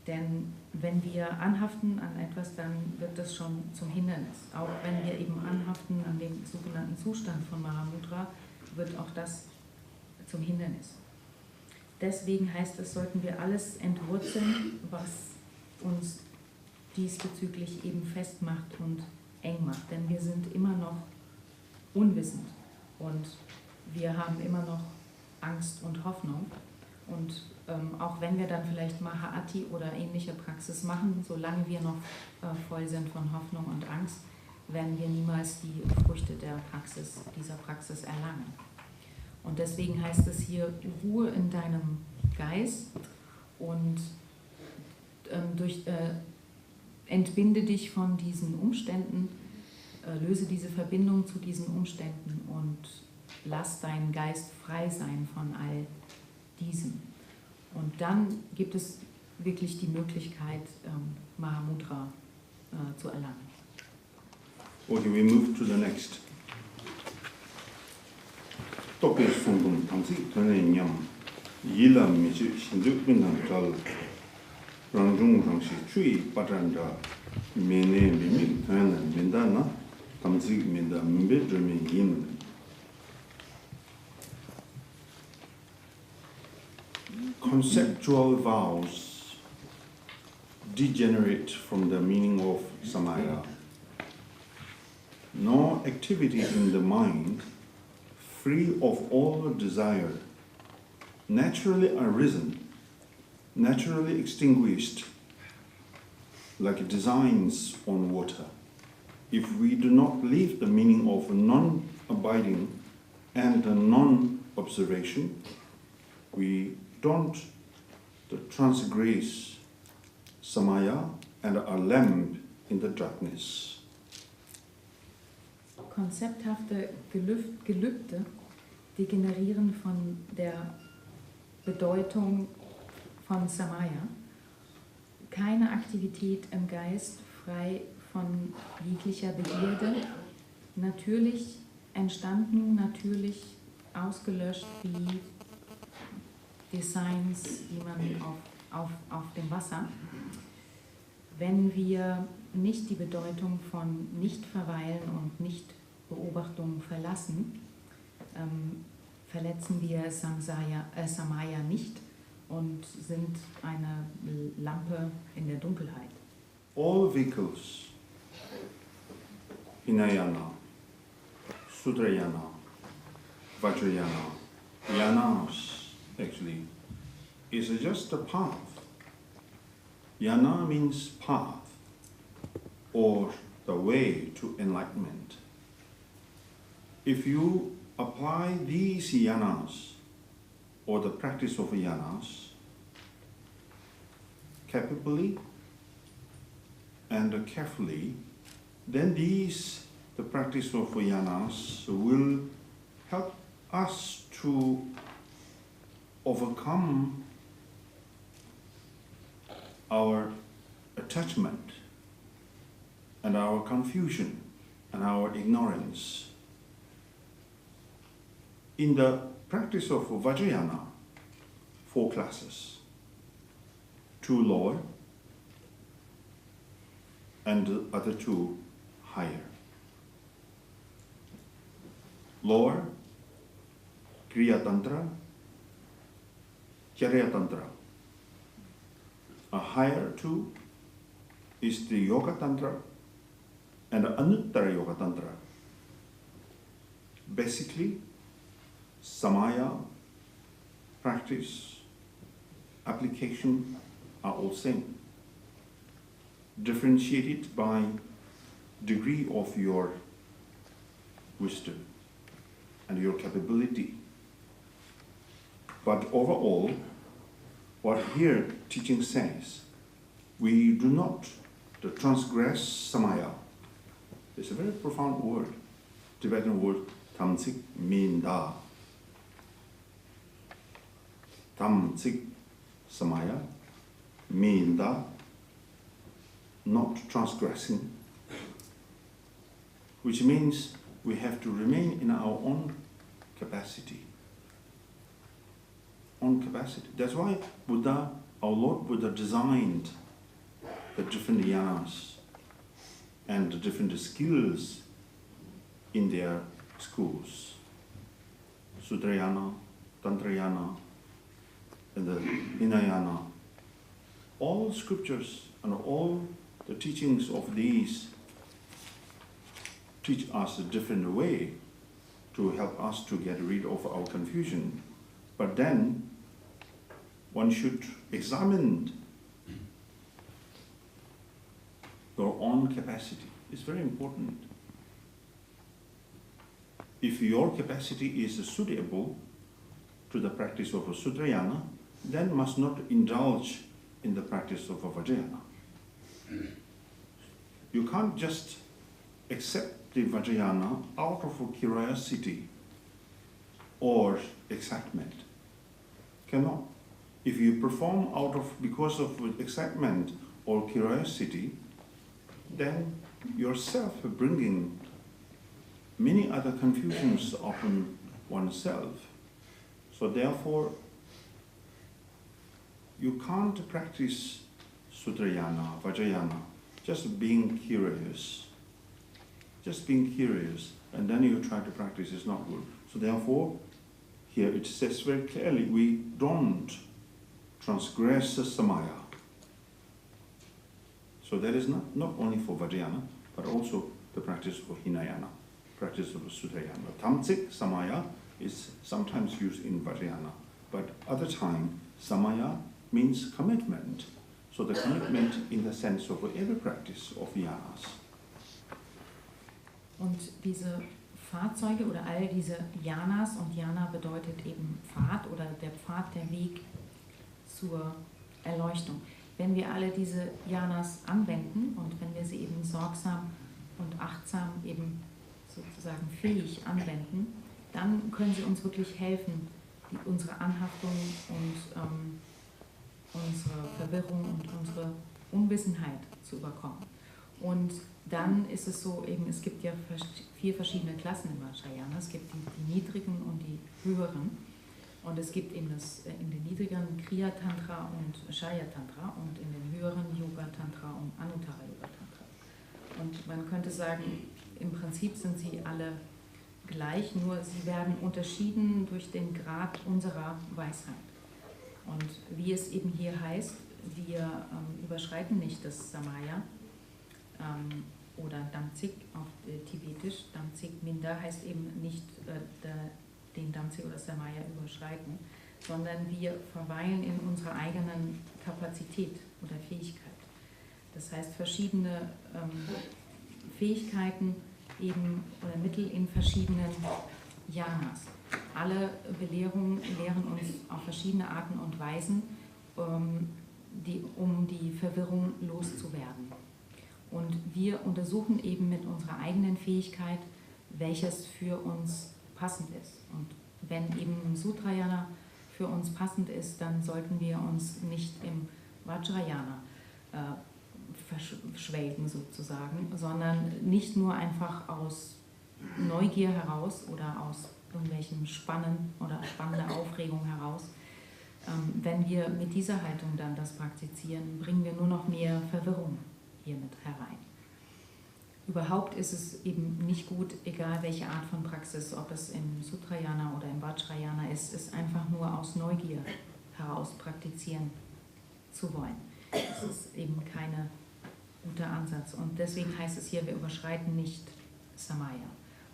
Denn wenn wir anhaften an etwas, dann wird das schon zum Hindernis. Auch wenn wir eben anhaften an dem sogenannten Zustand von Mahamudra, wird auch das zum Hindernis. Deswegen heißt es, sollten wir alles entwurzeln, was uns diesbezüglich eben festmacht und eng macht. Denn wir sind immer noch unwissend und wir haben immer noch Angst und Hoffnung. Und auch wenn wir dann vielleicht Mahāti oder ähnliche Praxis machen, solange wir noch voll sind von Hoffnung und Angst, werden wir niemals die Früchte dieser Praxis erlangen. Und deswegen heißt es hier, Ruhe in deinem Geist und entbinde dich von diesen Umständen, löse diese Verbindung zu diesen Umständen und lass deinen Geist frei sein von all diesem. Und dann gibt es wirklich die Möglichkeit, Mahamudra zu erlangen. Okay, we move to the next. Tope sungum tamsi tane nyam yila michi shindu binang kal rangjung rangshi chui patanda mene mimi tane minda na tamsi minda mbe drame yin. Conceptual vows degenerate from the meaning of samaya. No activity in the mind free of all desire, naturally arisen, naturally extinguished, like designs on water. If we do not leave the meaning of non-abiding and non-observation, we don't transgress samaya and are lamb in the darkness. Konzepthafte Gelübde degenerieren von der Bedeutung von Samaya. Keine Aktivität im Geist frei von jeglicher Begierde, natürlich entstanden, natürlich ausgelöscht wie Designs, die man auf dem Wasser. Wenn wir nicht die Bedeutung von Nicht-Verweilen und Nicht-Beobachtung verlassen, verletzen wir Samaya nicht und sind eine Lampe in der Dunkelheit. All vehicles, Hinayana, Sutrayana, Vajrayana, yanas actually, is just a path. Yana means path or the way to enlightenment. If you apply these yanas or the practice of yanas capably and carefully, then the practice of yanas will help us to overcome our attachment and our confusion and our ignorance. In the practice of Vajrayana, 4 classes, 2 lower and the other 2 higher. Lower, Kriya Tantra, Charya Tantra. A higher 2 is the Yoga Tantra and the Anuttara Yoga Tantra. Basically, Samaya, practice, application are all same. Differentiated by degree of your wisdom and your capability. But overall, what here teaching says, we do not transgress Samaya. It's a very profound word, Tibetan word, tamsik minda. Tamsik Samaya, minda, not transgressing, which means we have to remain in our own capacity. Own capacity. That's why Buddha, our Lord Buddha, designed the different yanas and the different skills in their schools. Sutrayana, Tantrayana, and the Hinayana. All scriptures and all the teachings of these teach us a different way to help us to get rid of our confusion. But then one should examine your own capacity. It's very important. If your capacity is suitable to the practice of a Sutrayana, then must not indulge in the practice of a Vajrayana. You can't just accept the Vajrayana out of curiosity or excitement. Cannot. If you perform because of excitement or curiosity, then yourself bringing many other confusions upon oneself. So therefore, you can't practice Sutrayana, Vajrayana, just being curious. Just being curious, and then you try to practice is not good. So therefore, here it says very clearly, we don't transgress the Samaya. So that is not only for Vajrayana, but also the practice of Hinayana, practice of Sutrayana. Tamsik Samaya is sometimes used in Vajrayana, but other time, Samaya means commitment. So the commitment in the sense of every practice of yanas. Und diese Fahrzeuge oder all diese Yanas, und Yana bedeutet eben Pfad oder der Pfad, der Weg zur Erleuchtung. Wenn wir alle diese Yanas anwenden und wenn wir sie eben sorgsam und achtsam eben sozusagen fähig anwenden, dann können sie uns wirklich helfen, unsere Anhaftung und unsere Verwirrung und unsere Unwissenheit zu überkommen. Und dann ist es so, eben, es gibt ja 4 verschiedene Klassen im Vajrayana. Es gibt die niedrigen und die höheren. Und es gibt eben in den niedrigeren Kriya Tantra und Shaya Tantra und in den höheren Yoga Tantra und Anuttara Yoga Tantra. Und man könnte sagen, im Prinzip sind sie alle gleich, nur sie werden unterschieden durch den Grad unserer Weisheit. Und wie es eben hier heißt, wir überschreiten nicht das Samaya, oder Danzig auf Tibetisch. Danzig Minder heißt eben nicht den Danzig oder Samaya überschreiten, sondern wir verweilen in unserer eigenen Kapazität oder Fähigkeit. Das heißt, verschiedene Fähigkeiten eben oder Mittel in verschiedenen Yanas. Alle Belehrungen lehren uns auf verschiedene Arten und Weisen, um die Verwirrung loszuwerden. Und wir untersuchen eben mit unserer eigenen Fähigkeit, welches für uns passend ist. Und wenn eben Sutrayana für uns passend ist, dann sollten wir uns nicht im Vajrayana verschwelgen sozusagen, sondern nicht nur einfach aus Neugier heraus oder aus irgendwelchen Spannen oder spannender Aufregung heraus. Wenn wir mit dieser Haltung dann das praktizieren, bringen wir nur noch mehr Verwirrung hiermit herein. Überhaupt ist es eben nicht gut, egal welche Art von Praxis, ob es im Sutrayana oder im Vajrayana ist, es einfach nur aus Neugier heraus praktizieren zu wollen. Das ist eben kein guter Ansatz. Und deswegen heißt es hier, wir überschreiten nicht Samaya.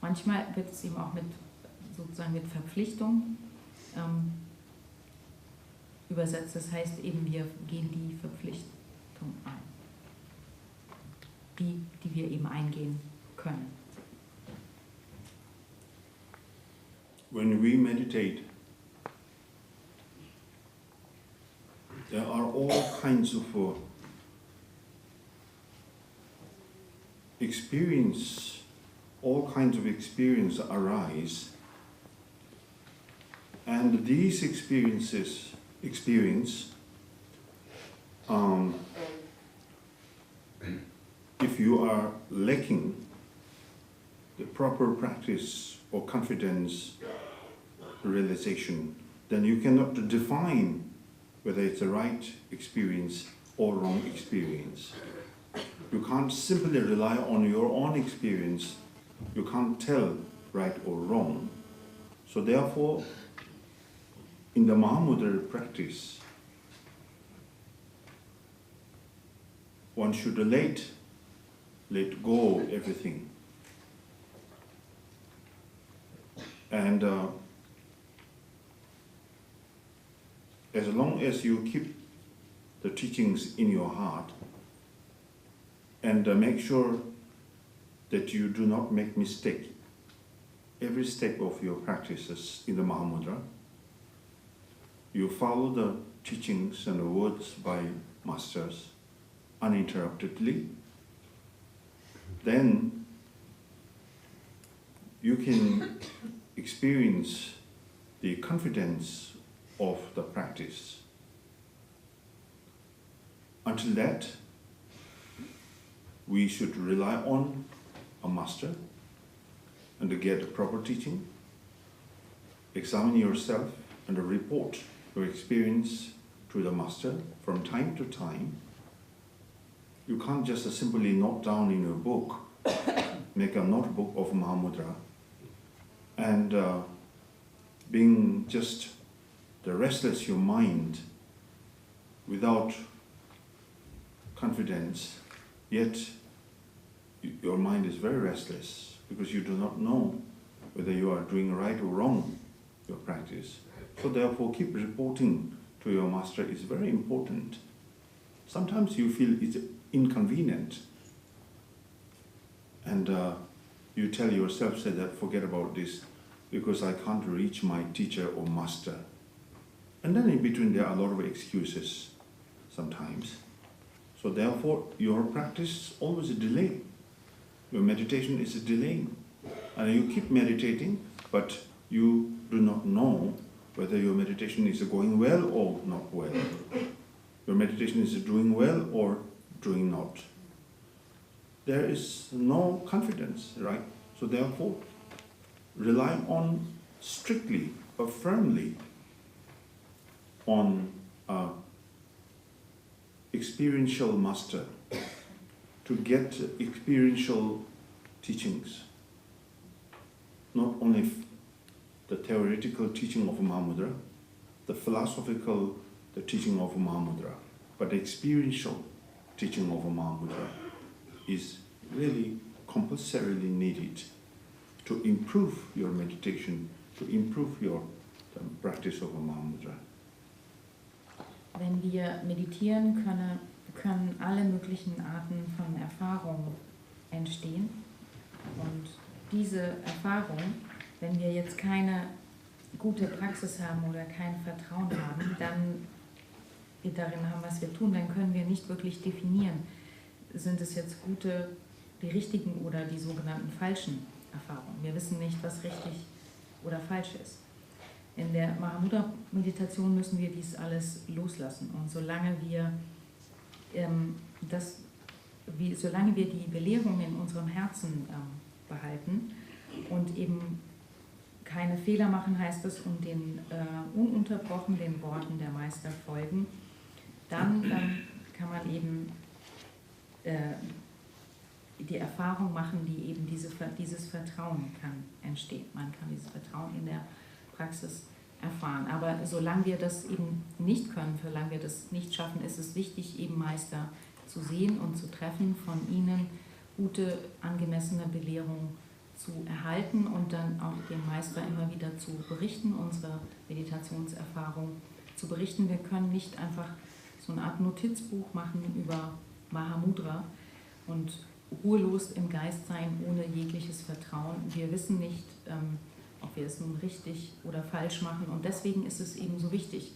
Manchmal wird es eben auch mit Verpflichtung übersetzt. Das heißt eben, wir gehen die Verpflichtung ein. Die wir eben eingehen können. When we meditate, there are all kinds of experience arise, and these experience if you are lacking the proper practice or confidence realization, then you cannot define whether it's a right experience or wrong experience. You can't simply rely on your own experience. You can't tell right or wrong. So therefore, in the Mahamudra practice, one should let go of everything. And as long as you keep the teachings in your heart and make sure that you do not make mistake every step of your practices in the Mahamudra, you follow the teachings and the words by masters uninterruptedly, then you can experience the confidence of the practice. Until that, we should rely on a master and to get the proper teaching. Examine yourself and report your experience to the master from time to time. You can't just simply note down in your book, make a notebook of Mahamudra, and being just the restless your mind without confidence, yet your mind is very restless because you do not know whether you are doing right or wrong your practice. So therefore keep reporting to your master is very important. Sometimes you feel it's inconvenient and you tell yourself, say that forget about this because I can't reach my teacher or master. And then in between there are a lot of excuses sometimes. So therefore your practice always a delay. Your meditation is a delay. And you keep meditating, but you do not know whether your meditation is going well or not well. Your meditation is doing well or doing not. There is no confidence, right? So therefore, rely on strictly or firmly on experiential master to get experiential teachings. Not only the theoretical teaching of Mahamudra, the philosophical the teaching of Mahamudra, but the experiential teaching of Mahamudra is really compulsorily needed to improve your meditation, to improve your practice of a Mahamudra. Wenn wir meditieren, können alle möglichen Arten von Erfahrung entstehen. Und diese Erfahrung, wenn wir jetzt keine gute Praxis haben oder kein Vertrauen haben, dann wir darin haben, was wir tun, dann können wir nicht wirklich definieren, sind es jetzt gute, die richtigen oder die sogenannten falschen Erfahrungen. Wir wissen nicht, was richtig oder falsch ist. In der Mahamudra-Meditation müssen wir dies alles loslassen. Und solange wir die Belehrung in unserem Herzen behalten und eben keine Fehler machen, heißt es, und ununterbrochen den Worten der Meister folgen, dann kann man eben die Erfahrung machen, die eben dieses Vertrauen kann entstehen. Man kann dieses Vertrauen in der Praxis erfahren. Aber solange wir das eben nicht können, solange wir das nicht schaffen, ist es wichtig, eben Meister zu sehen und zu treffen, von ihnen gute, angemessene Belehrung zu erhalten und dann auch dem Meister immer wieder zu berichten, unsere Meditationserfahrung zu berichten. Wir können nicht einfach so eine Art Notizbuch machen über Mahamudra und ruhelos im Geist sein, ohne jegliches Vertrauen. Wir wissen nicht, ob wir es nun richtig oder falsch machen, und deswegen ist es eben so wichtig,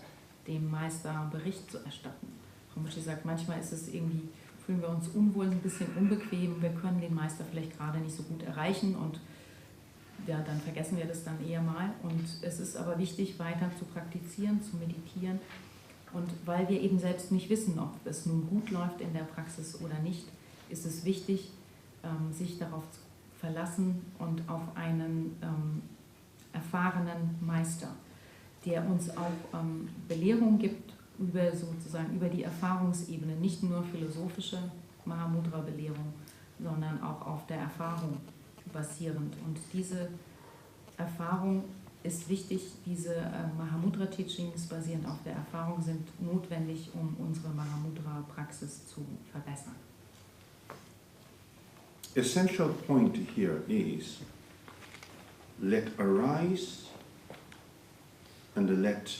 dem Meister Bericht zu erstatten. Rinpoche sagt, manchmal ist es irgendwie, fühlen wir uns unwohl, ein bisschen unbequem, wir können den Meister vielleicht gerade nicht so gut erreichen und ja, dann vergessen wir das dann eher mal. Und es ist aber wichtig, weiter zu praktizieren, zu meditieren. Und weil wir eben selbst nicht wissen, ob es nun gut läuft in der Praxis oder nicht, ist es wichtig, sich darauf zu verlassen und auf einen erfahrenen Meister, der uns auch Belehrung gibt über die Erfahrungsebene, nicht nur philosophische Mahamudra-Belehrung, sondern auch auf der Erfahrung basierend. Und diese Erfahrung ist wichtig, diese Mahamudra-Teachings basierend auf der Erfahrung sind notwendig, um unsere Mahamudra-Praxis zu verbessern. Essential point here is let arise and let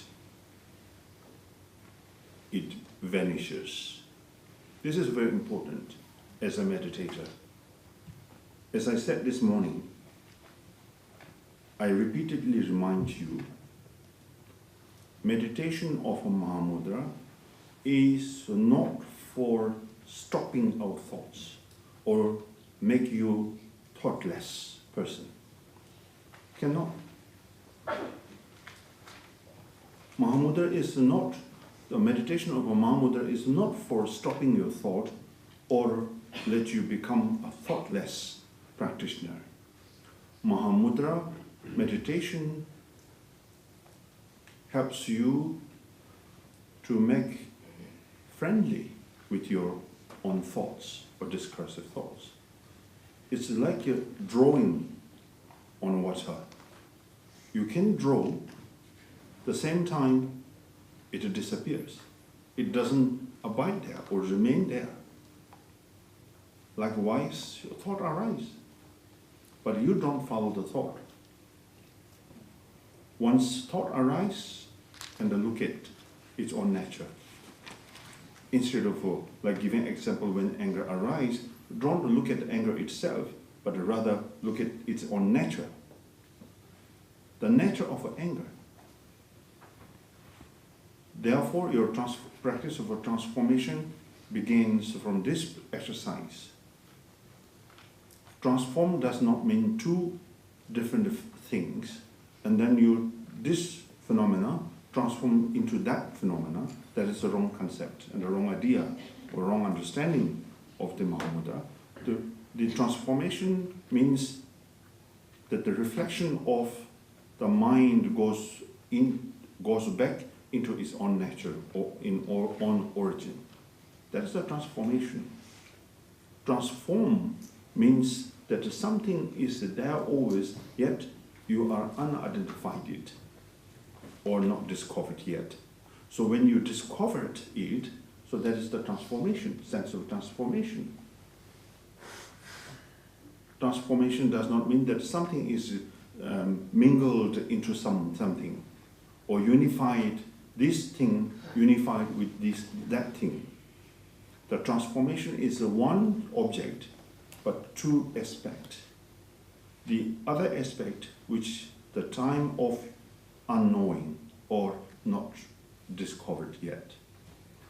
it vanishes. This is very important as a meditator. As I said this morning, I repeatedly remind you, meditation of a Mahamudra is not for stopping our thoughts or make you thoughtless person. Cannot. Mahamudra is not, the meditation of a Mahamudra is not for stopping your thought or let you become a thoughtless practitioner. Mahamudra meditation helps you to make friendly with your own thoughts or discursive thoughts. It's like you're drawing on water. You can draw, the same time it disappears. It doesn't abide there or remain there. Likewise, your thought arises, but you don't follow the thought. Once thought arises, and look at its own nature. Instead of, like giving example, when anger arises, don't look at anger itself, but rather look at its own nature. The nature of anger. Therefore, your practice of a transformation begins from this exercise. Transform does not mean two different things, and then this phenomena transform into that phenomena. That is the wrong concept and the wrong idea or wrong understanding of the Mahamudra. The transformation means that the reflection of the mind goes back into its own nature or own origin. That is the transformation. Transform means that something is there always, yet you are unidentified it or not discovered yet. So when you discovered it, so that is the transformation, sense of transformation. Transformation does not mean that something is mingled into something, or unified, this thing unified with that thing. The transformation is one object, but two aspects. The other aspect, which the time of unknowing or not discovered yet.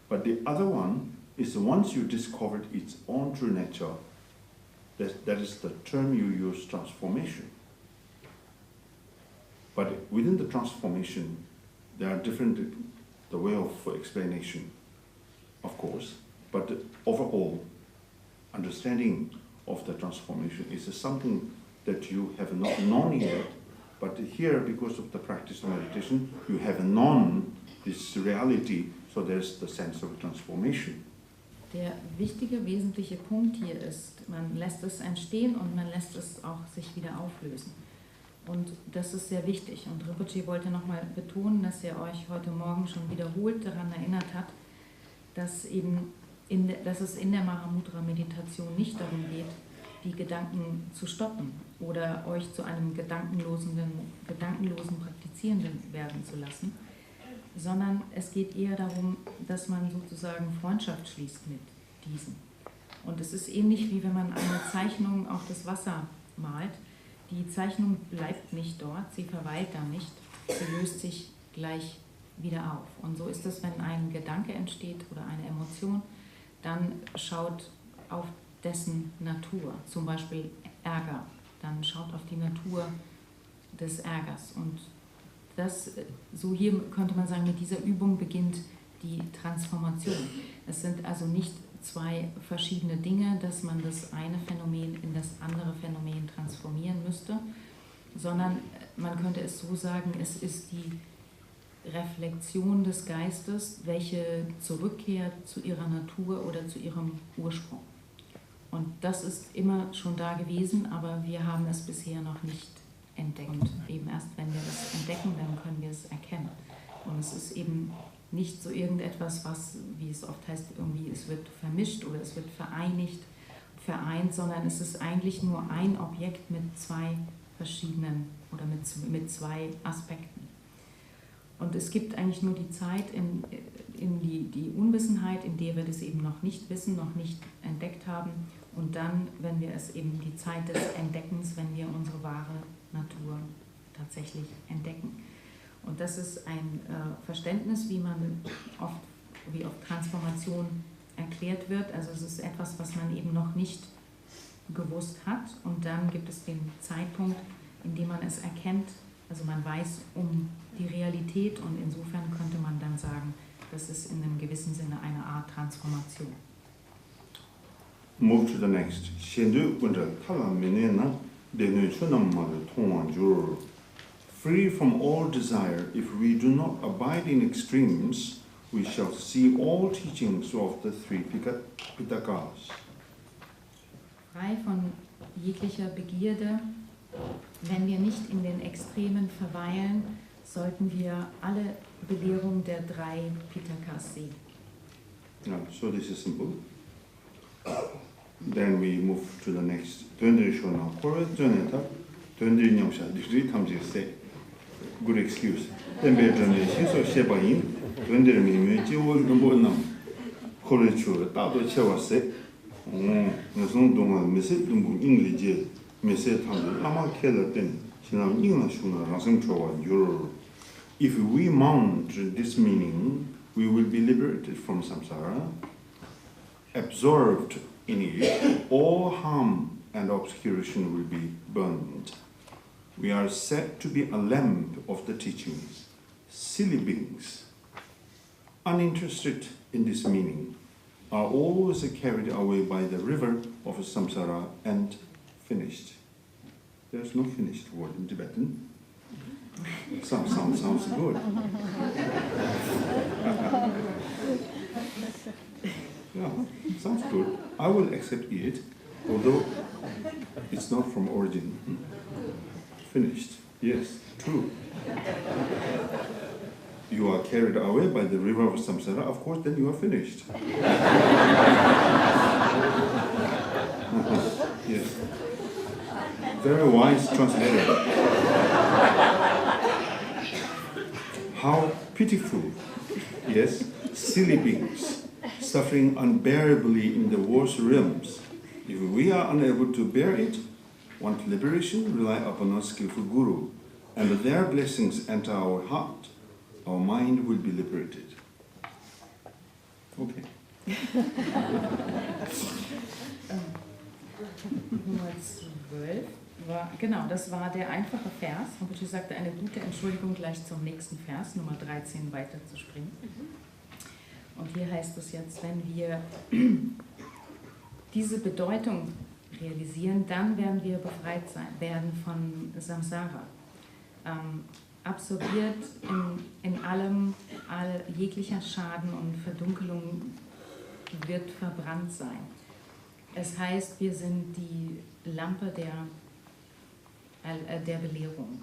But the other one is once you discovered its own true nature, that is the term you use, transformation. But within the transformation, there are different, the way of explanation, of course, but the overall understanding of the transformation is something that you have not known yet, but here, because of the practice of meditation, you have known this reality, so there's the sense of transformation. Der wichtige, wesentliche Punkt hier ist, man lässt es entstehen und man lässt es auch sich wieder auflösen. Und das ist sehr wichtig. Und Rinpoche wollte nochmal betonen, dass er euch heute Morgen schon wiederholt daran erinnert hat, dass es in der Mahamudra-Meditation nicht darum geht, die Gedanken zu stoppen oder euch zu einem gedankenlosen Praktizierenden werden zu lassen, sondern es geht eher darum, dass man sozusagen Freundschaft schließt mit diesen. Und es ist ähnlich wie wenn man eine Zeichnung auf das Wasser malt. Die Zeichnung bleibt nicht dort, sie verweilt da nicht, sie löst sich gleich wieder auf. Und so ist es, wenn ein Gedanke entsteht oder eine Emotion, dann schaut auf dessen Natur, zum Beispiel Ärger, dann schaut auf die Natur des Ärgers. Und das, so hier könnte man sagen, mit dieser Übung beginnt die Transformation. Es sind also nicht zwei verschiedene Dinge, dass man das eine Phänomen in das andere Phänomen transformieren müsste, sondern man könnte es so sagen, es ist die Reflexion des Geistes, welche zurückkehrt zu ihrer Natur oder zu ihrem Ursprung. Und das ist immer schon da gewesen, aber wir haben es bisher noch nicht entdeckt. Eben erst wenn wir das entdecken, dann können wir es erkennen. Und es ist eben nicht so irgendetwas, was, wie es oft heißt, irgendwie es wird vermischt oder es wird vereint, sondern es ist eigentlich nur ein Objekt mit zwei verschiedenen oder mit zwei Aspekten. Und es gibt eigentlich nur die Zeit in die Unwissenheit, in der wir das eben noch nicht wissen, noch nicht entdeckt haben. Und dann, wenn wir es eben die Zeit des Entdeckens, wenn wir unsere wahre Natur tatsächlich entdecken. Und das ist ein Verständnis, wie oft Transformation erklärt wird. Also es ist etwas, was man eben noch nicht gewusst hat. Und dann gibt es den Zeitpunkt, in dem man es erkennt. Also man weiß um die Realität und insofern könnte man dann sagen, das ist in einem gewissen Sinne eine Art Transformation. Move to the next. Free from all desire, if we do not abide in extremes, we shall see all teachings of the three Pitakas. Frei von jeglicher Begierde, wenn wir nicht in den Extremen verweilen, sollten wir alle Belehrungen der drei Pitakas sehen. Yeah, so this is simple. Then we move to the next. Good excuse. Then we if we mount this meaning, we will be liberated from samsara, absorbed in it, all harm and obscuration will be burned. We are said to be a lamp of the teachings, silly beings, uninterested in this meaning, are always carried away by the river of samsara and finished. There's no finished word in Tibetan. Sounds good. Yeah, sounds good. I will accept it, although it's not from origin. Finished. Yes, true. You are carried away by the river of samsara, of course, then you are finished. Yes. Very wise translator. How pitiful, yes, silly beings, suffering unbearably in the worst realms. If we are unable to bear it, want liberation, rely upon our skillful guru, and with their blessings enter our heart, our mind will be liberated. Okay. Nummer 12 war, genau, das war der einfache Vers. Rinpoche sagte, eine gute Entschuldigung gleich zum nächsten Vers, Nummer 13, weiter zu springen. Und hier heißt es jetzt, wenn wir diese Bedeutung realisieren, dann werden wir befreit werden von Samsara. Absorbiert in allem, jeglicher Schaden und Verdunkelung wird verbrannt sein. Es heißt, wir sind die Lampe der Belehrung.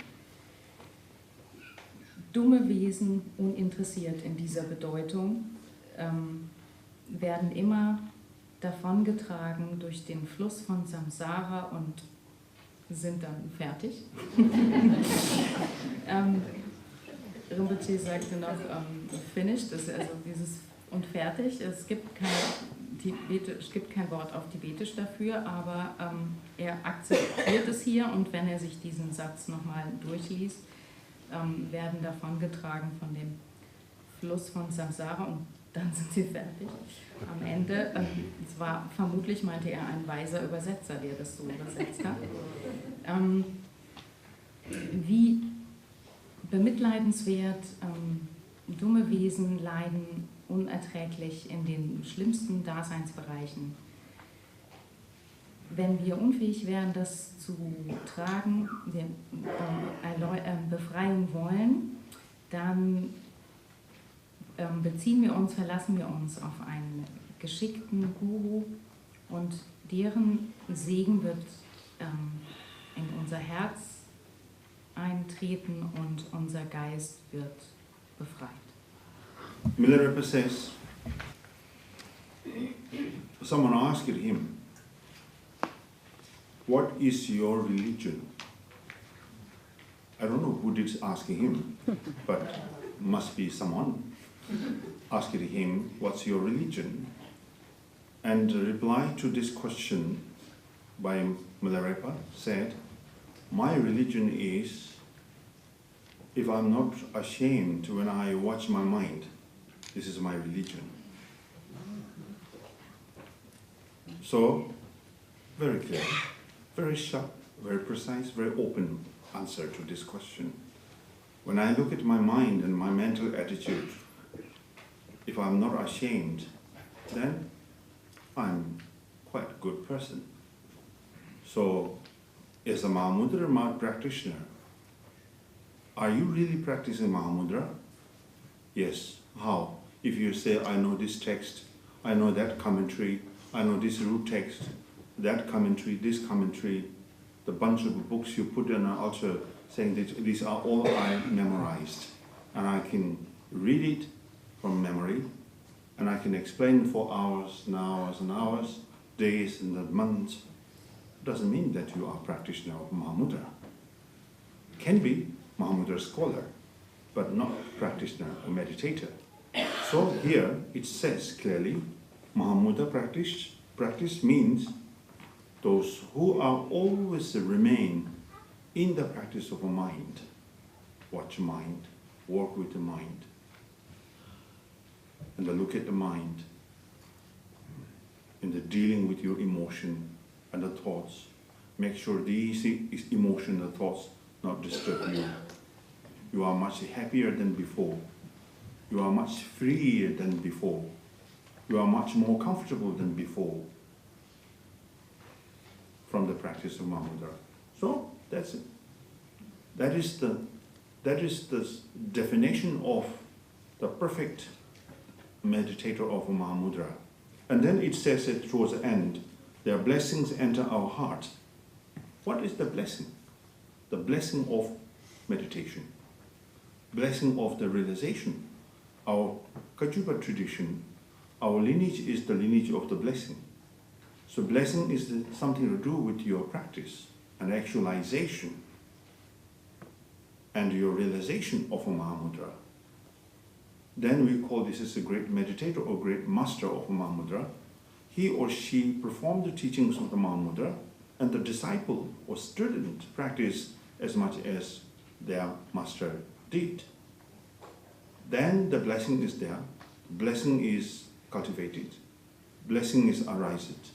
Dumme Wesen, uninteressiert in dieser Bedeutung, werden immer davongetragen durch den Fluss von Samsara und sind dann fertig. Rinpoche sagte noch, finished, also dieses und fertig. Es gibt kein Wort auf Tibetisch dafür, aber er akzeptiert es hier und wenn er sich diesen Satz nochmal durchliest, werden davongetragen von dem Fluss von Samsara und dann sind sie fertig. Am Ende, vermutlich meinte er ein weiser Übersetzer, der das so übersetzt hat. Wie bemitleidenswert dumme Wesen leiden unerträglich in den schlimmsten Daseinsbereichen. Wenn wir unfähig wären, das zu tragen, wir Befreiung wollen, dann verlassen wir uns auf einen geschickten Guru und deren Segen wird in unser Herz eintreten und unser Geist wird befreit. Milarepa says, someone asked him, what is your religion? I don't know who did ask him, but must be someone asked him, what's your religion? And the reply to this question by Milarepa said, my religion is, if I'm not ashamed when I watch my mind, this is my religion. So, very clear, very sharp, very precise, very open answer to this question. When I look at my mind and my mental attitude, if I'm not ashamed, then I'm quite a good person. So, as a Mahamudra practitioner, are you really practicing Mahamudra? Yes. How? If you say, I know this text, I know that commentary, I know this root text, that commentary, this commentary, the bunch of books you put on an altar saying that these are all I memorized. And I can read it from memory, and I can explain for hours and hours and hours, days and months. Doesn't mean that you are a practitioner of Mahamudra. Can be Mahamudra scholar, but not practitioner or meditator. So here it says clearly, Mahamudra practice means those who are always remain in the practice of a mind, watch mind, work with the mind, and look at the mind, and the dealing with your emotion and the thoughts. Make sure these emotion and thoughts not disturb you. You are much happier than before. You are much freer than before. You are much more comfortable than before from the practice of Mahamudra. So that's it. That is the definition of the perfect meditator of Mahamudra. And then it says it towards the end, their blessings enter our heart. What is the blessing? The blessing of meditation. Blessing of the realization. Our Kajuba tradition, our lineage is the lineage of the blessing. So blessing is something to do with your practice an actualization and your realization of a Mahamudra, then we call this as a great meditator or great master of a Mahamudra. He or she performed the teachings of the Mahamudra, and the disciple or student practiced as much as their master did. Then the blessing is there, blessing is cultivated, blessing is arised,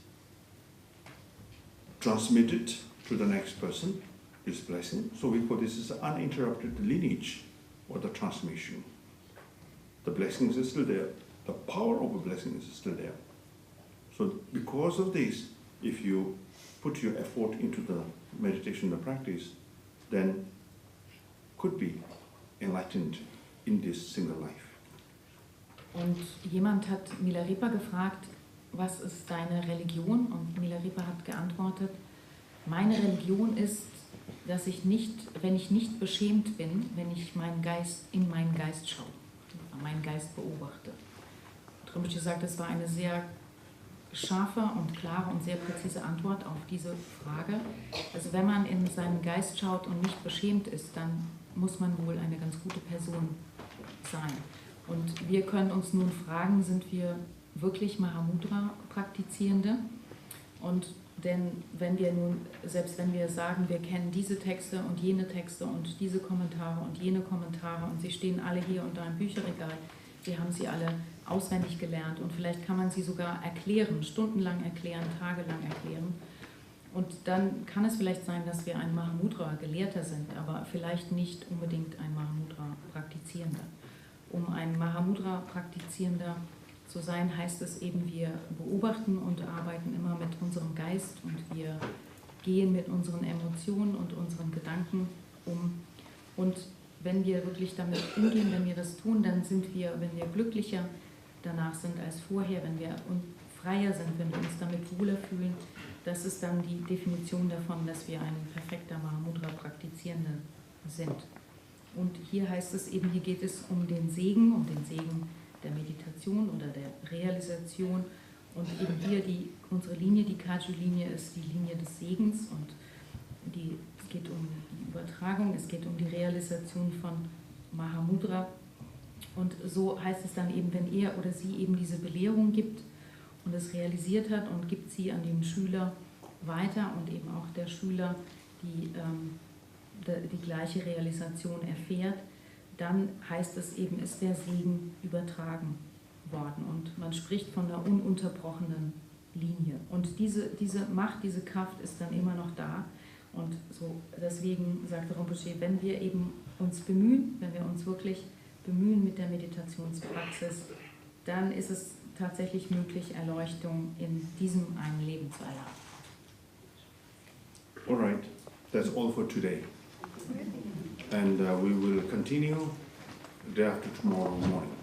transmitted to the next person, this blessing. So we call this as uninterrupted lineage or the transmission. The blessings is still there, the power of a blessing is still there. So because of this, if you put your effort into the meditation, the practice, then could be enlightened in this single life. Und jemand hat Milarepa gefragt, was ist deine Religion? Und Milarepa hat geantwortet, meine Religion ist, dass ich nicht, wenn ich nicht beschämt bin, wenn ich in meinen Geist schaue, meinen Geist beobachte. Rinpoche sagt, das war eine sehr scharfe und klare und sehr präzise Antwort auf diese Frage. Also wenn man in seinen Geist schaut und nicht beschämt ist, dann muss man wohl eine ganz gute Person sein. Und wir können uns nun fragen, sind wir wirklich Mahamudra-Praktizierende? Und denn wenn wir nun, selbst wenn wir sagen, wir kennen diese Texte und jene Texte und diese Kommentare und jene Kommentare und sie stehen alle hier unter einem Bücherregal, wir haben sie alle auswendig gelernt und vielleicht kann man sie sogar erklären, stundenlang erklären, tagelang erklären. Und dann kann es vielleicht sein, dass wir ein Mahamudra-Gelehrter sind, aber vielleicht nicht unbedingt ein Mahamudra-Praktizierender. Um ein Mahamudra-Praktizierender zu sein, heißt es eben, wir beobachten und arbeiten immer mit unserem Geist und wir gehen mit unseren Emotionen und unseren Gedanken um. Und wenn wir wirklich damit umgehen, wenn wir das tun, dann sind wir, wenn wir glücklicher danach sind als vorher, wenn wir freier sind, wenn wir uns damit wohler fühlen, das ist dann die Definition davon, dass wir ein perfekter Mahamudra-Praktizierender sind. Und hier heißt es eben, hier geht es um den Segen der Meditation oder der Realisation. Und eben hier unsere Linie, die Kaju-Linie, ist die Linie des Segens und es geht um die Übertragung, es geht um die Realisation von Mahamudra. Und so heißt es dann eben, wenn er oder sie eben diese Belehrung gibt und es realisiert hat und gibt sie an den Schüler weiter und eben auch der Schüler die gleiche Realisation erfährt, dann heißt es eben, ist der Segen übertragen worden und man spricht von einer ununterbrochenen Linie. Und diese Macht, diese Kraft ist dann immer noch da und so deswegen sagte Rinpoche, wenn wir eben uns bemühen, wenn wir uns wirklich bemühen mit der Meditationspraxis, dann ist es tatsächlich möglich, Erleuchtung in diesem einen Leben zu erlangen. All right, that's all for today. And we will continue day after tomorrow morning.